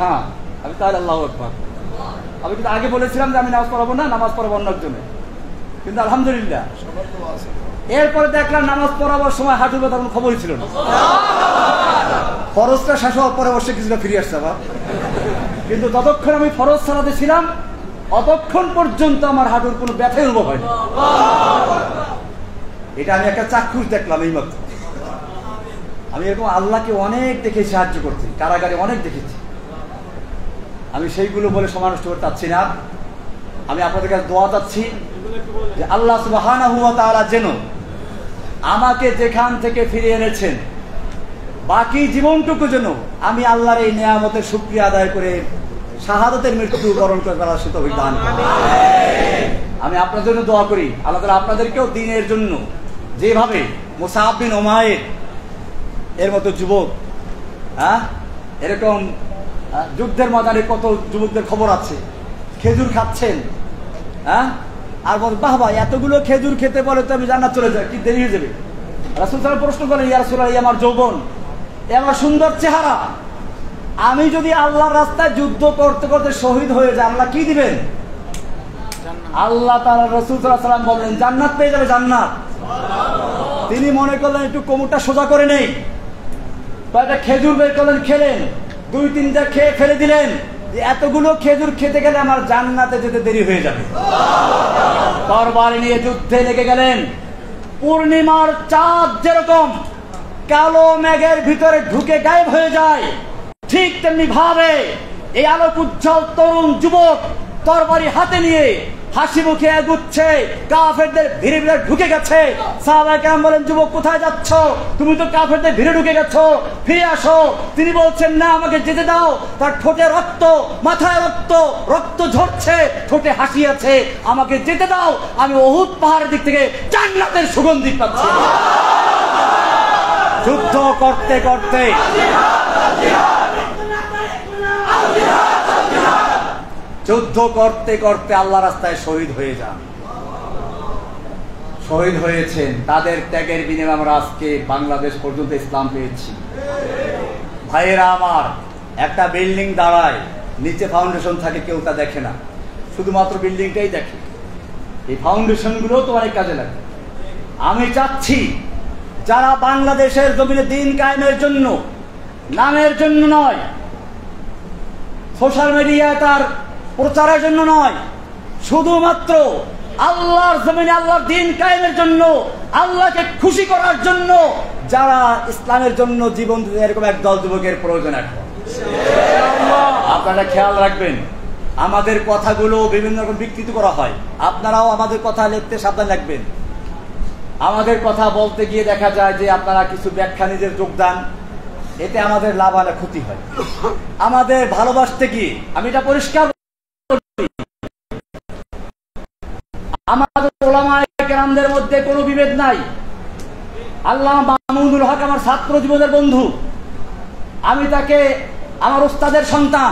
হ্যাঁ। আমি তাহলে আল্লাহু আকবার। আমি কিন্তু আগে বলেছিলাম যে আমি নামাজ পড়াবো না, নামাজ পড়াবো অন্যের জন্য, কিন্তু আলহামদুলিল্লাহ এরপরে দেখলাম নামাজ পড়াবার সময় হাঁটুর ব্যথা কোনো খবরই ছিল না। ফরজটা শেষ হওয়ার পরে অবশ্যই কিছুটা ফিরে আসছে আবার, কিন্তু যতক্ষণ আমি ফরজ সালাতে ছিলাম অতক্ষণ পর্যন্ত আমার হাঁটুর কোনো ব্যথাই অনুভব হয়নি। এটা আমি একটা চাক্ষুষ দেখলাম এই মাত্র। আমি এরকম আল্লাহকে অনেক দেখে সাহায্য করছি, কারাগারে অনেক দেখেছি। আমি সেইগুলো বলে সময় নষ্ট করতে চাচ্ছি না। আমি আপনাদের কাছে দোয়া চাচ্ছি যে আল্লাহ সুবহানাহু ওয়া তাআলা যেন আমাকে যেখান থেকে ফিরে এনেছেন, বাকি জীবনটুকু যেন আমি আল্লাহর এই নিয়ামতের শুকরিয়া আদায় করে শাহাদাতের মৃত্যু বরণ করে ফেলার তৌফিক দান করুন। আমি আপনাদের জন্য দোয়া করি, আল্লাহ তাআলা আপনাদেরকেও দ্বীনের জন্য যেভাবে মুসআব বিন উমাইর এর মতো যুবক, হ্যাঁ, এরকম যুদ্ধের ময়দানে কত যুবকদের খবর আছে, খেজুর খাচ্ছেন, হ্যাঁ, আর বল বাহ ভাই এতগুলো খেজুর খেতে বলে তো আমি জান্নাত চলে যাই, কি দেরি হয়ে যাবে? রাসূল সাল্লাল্লাহু আলাইহি ওয়াসাল্লাম প্রশ্ন করেন, ইয়া রাসূলুল্লাহ, এই আমার যৌবন, এই আমার সুন্দর চেহারা, আমি যদি আল্লাহর রাস্তায় যুদ্ধ করতে করতে শহীদ হয়ে যাই, আল্লাহ কি দিবেন? আল্লাহ তাআলা রাসূল সাল্লাল্লাহু আলাইহি ওয়াসাল্লাম বলেন জান্নাত পেয়ে যাবে, জান্নাত। তিনি মনে করলেন একটু কোমরটা সোজা করে নেই, কয়েকটা খেজুর বের করলেন, খেলেন, দুই তিনটা খেয়ে ফেলে দিলেন, যে এতগুলো খেজুর খেতে গেলে আমার জান্নাতে যেতে দেরি হয়ে যাবে। তরবারি নিয়ে যুদ্ধে লেগে গেলেন। পূর্ণিমার চাঁদ যেরকম কালো মেঘের ভিতরে ঢুকে গায়েব হয়ে যায়, ঠিক তেমনি ভাবে এই আলোক উজ্জ্বল তরুণ যুবক তরবারি হাতে নিয়ে হাসি মুখে এগুচ্ছে, কাফেরদের ভিড়ে ভিড়ে ঢুকে গেছে। সাহাবায়ে কেরাম বলেন, যুবক কোথায় যাচ্ছ? তুমি তো কাফেরদের ভিড়ে ঢুকে গেছো, ফিরে আসো। তিনি বলছেন, না, আমাকে যেতে দাও। তার ঠোঁটে রক্ত, মাথায় রক্ত, রক্ত ঝরছে, ঠোঁটে হাসি আছে, আমাকে যেতে দাও। আমি উহুদ পাহাড়ের দিক থেকে জান্নাতের সুগন্ধি পাচ্ছি। যুদ্ধ করতে করতে আল্লাহ রাস্তায় শহীদ হয়ে যান, শহীদ হয়েছেন। তাদের ত্যাগের বিনিময়ে আমরা আজকে বাংলাদেশ পর্যন্ত ইসলাম পেয়েছি। ভাইয়েরা আমার, একটা বিল্ডিং দাঁড়ায়, নিচে ফাউন্ডেশন থাকে, কেউ তা দেখে না, শুধুমাত্র বিল্ডিংটাই দেখে। এই ফাউন্ডেশন গুলো তো অনেক কাজে লাগে। আমি চাচ্ছি যারা বাংলাদেশের জমিনে দ্বীন কায়েমের জন্য, নামের জন্য নয়, সোশ্যাল মিডিয়ায় তার প্রচারের জন্য নয়, শুধুমাত্র আল্লাহর জমিনে আল্লাহর দ্বীন কায়েমের জন্য, আল্লাহকে খুশি করার জন্য যারা ইসলামের জন্য জীবন দিতে, এরকম একদল যুবকের প্রয়োজন এখন। আপনারা খেয়াল রাখবেন, আমাদের কথাগুলো বিভিন্ন রকম বিকৃত করা হয়। আপনারাও আমাদের কথা লিখতে সাবধান রাখবেন। আমাদের কথা বলতে গিয়ে দেখা যায় যে আপনারা কিছু ব্যাখ্যা নিজের যোগদান, এতে আমাদের লাভ আর ক্ষতি হয়। আমাদের ভালোবাসতে গিয়ে, আমি এটা পরিষ্কার, আমাদের উলামায়ে কেরামদের মধ্যে কোনো বিভেদ নাই। আল্লামা মামুনুল হক আমার ছাত্র জীবনের বন্ধু, আমি তাকে আমার ওস্তাদের সন্তান,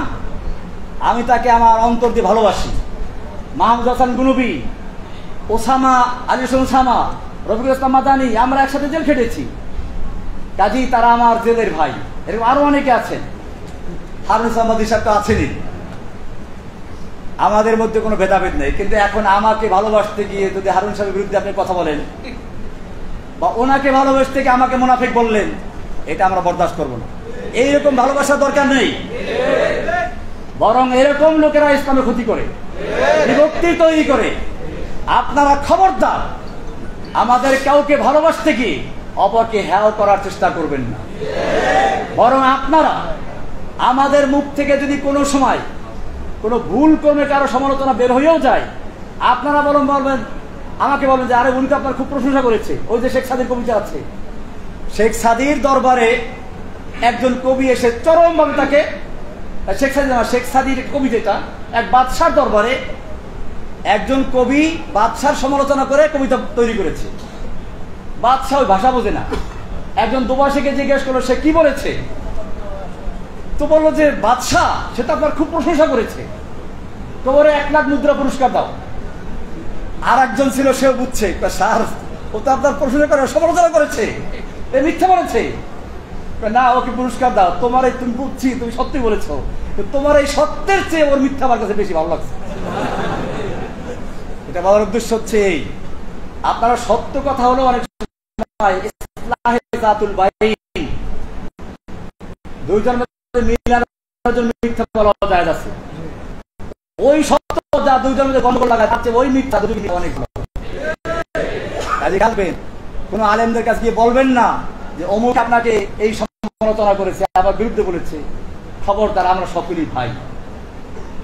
আমি তাকে আমার অন্তর দিয়ে ভালোবাসি। মাহমুদ হাসান গুনবি, ওসামা আলী ওসামা, রফিকুল ইসলাম মাদানী, আমরা একসাথে জেল খেটেছি, কাজেই তারা আমার জেলের ভাই। এরকম আরো অনেকে আছেন, হারুন ইসলাম মাদি সাহেব তো আছেনই। আমাদের মধ্যে কোনো ভেদাভেদ নেই। কিন্তু এখন আমাকে ভালোবাসতে গিয়ে যদি হারুন সাহেবের বিরুদ্ধে আপনি কথা বলেন, বা ওনাকে ভালোবাসতে গিয়ে আমাকে মুনাফিক বললেন, এটা আমরা বরদাস্ত করবো না। এইরকম ভালোবাসার দরকার নেই, বরং এরকম লোকেরা ইসলামের ক্ষতি করে, বিভক্তি তৈরি করে। আপনারা খবরদার আমাদের কাউকে ভালোবাসতে গিয়ে অপরকে হেয় করার চেষ্টা করবেন না। বরং আপনারা আমাদের মুখ থেকে যদি কোনো সময় কোনো ভুল কর্মে কারো সমালোচনা বের হয়েও যায়, আপনারা বলবেন, আমাকে বলবেন যে আরে উনি তো আপনার খুব প্রশংসা করেছে। ওই যে শেখ সাদির কবিতা আছে, শেখ সাদির দরবারে একজন কবি এসে চরমভাবে তাকে, শেখ সাদির কবিতাটা এক বাদশার দরবারে একজন কবি বাদশার সমালোচনা করে কবিতা তৈরি করেছে। বাদশাহ ওই ভাষা বোঝে না, একজন দোবাসীকে জিজ্ঞেস করলো সে কি বলেছে, তো বললো যে বাদশাহ সেটা আপনার খুব প্রশংসা করেছে, তো বলে 1 লাখ মুদ্রা পুরস্কার দাও। আর একজন ছিল, সেও বুঝছে, স্যার ও তো আপনার প্রশংসা করে সমালোচনা করেছে, এ মিথ্যা বলেছে। না, ওকে পুরস্কার দাও, তোমার এই, তুমি বুঝছি তুমি সত্যি বলেছো, তোমার এই সত্যের চেয়ে ওর মিথ্যা আমার কাছে বেশি ভালো লাগছে। এটা বলার উদ্দেশ্য হচ্ছে এই, আপনারা সত্য কথা হলো অনেক সময় দুইজন মিথ্যা বলা যায় আছে, ওই সত্য যা দুইজন মধ্যে গন্ডগোল লাগায় তার চেয়ে ওই মিথ্যা অনেক ভালো। কাজে খাবেন, কোন আলেমদের কাছে গিয়ে বলবেন না যে অমুক আপনাকে এই সমালোচনা করেছে, আবার বিরুদ্ধে বলেছে। খবরদার, আমরা সকলেই ভাই,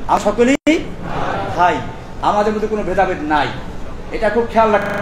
আমরা সকলেই ভাই, আমাদের মধ্যে কোনো ভেদাভেদ নাই। এটা খুব খেয়াল রাখবেন।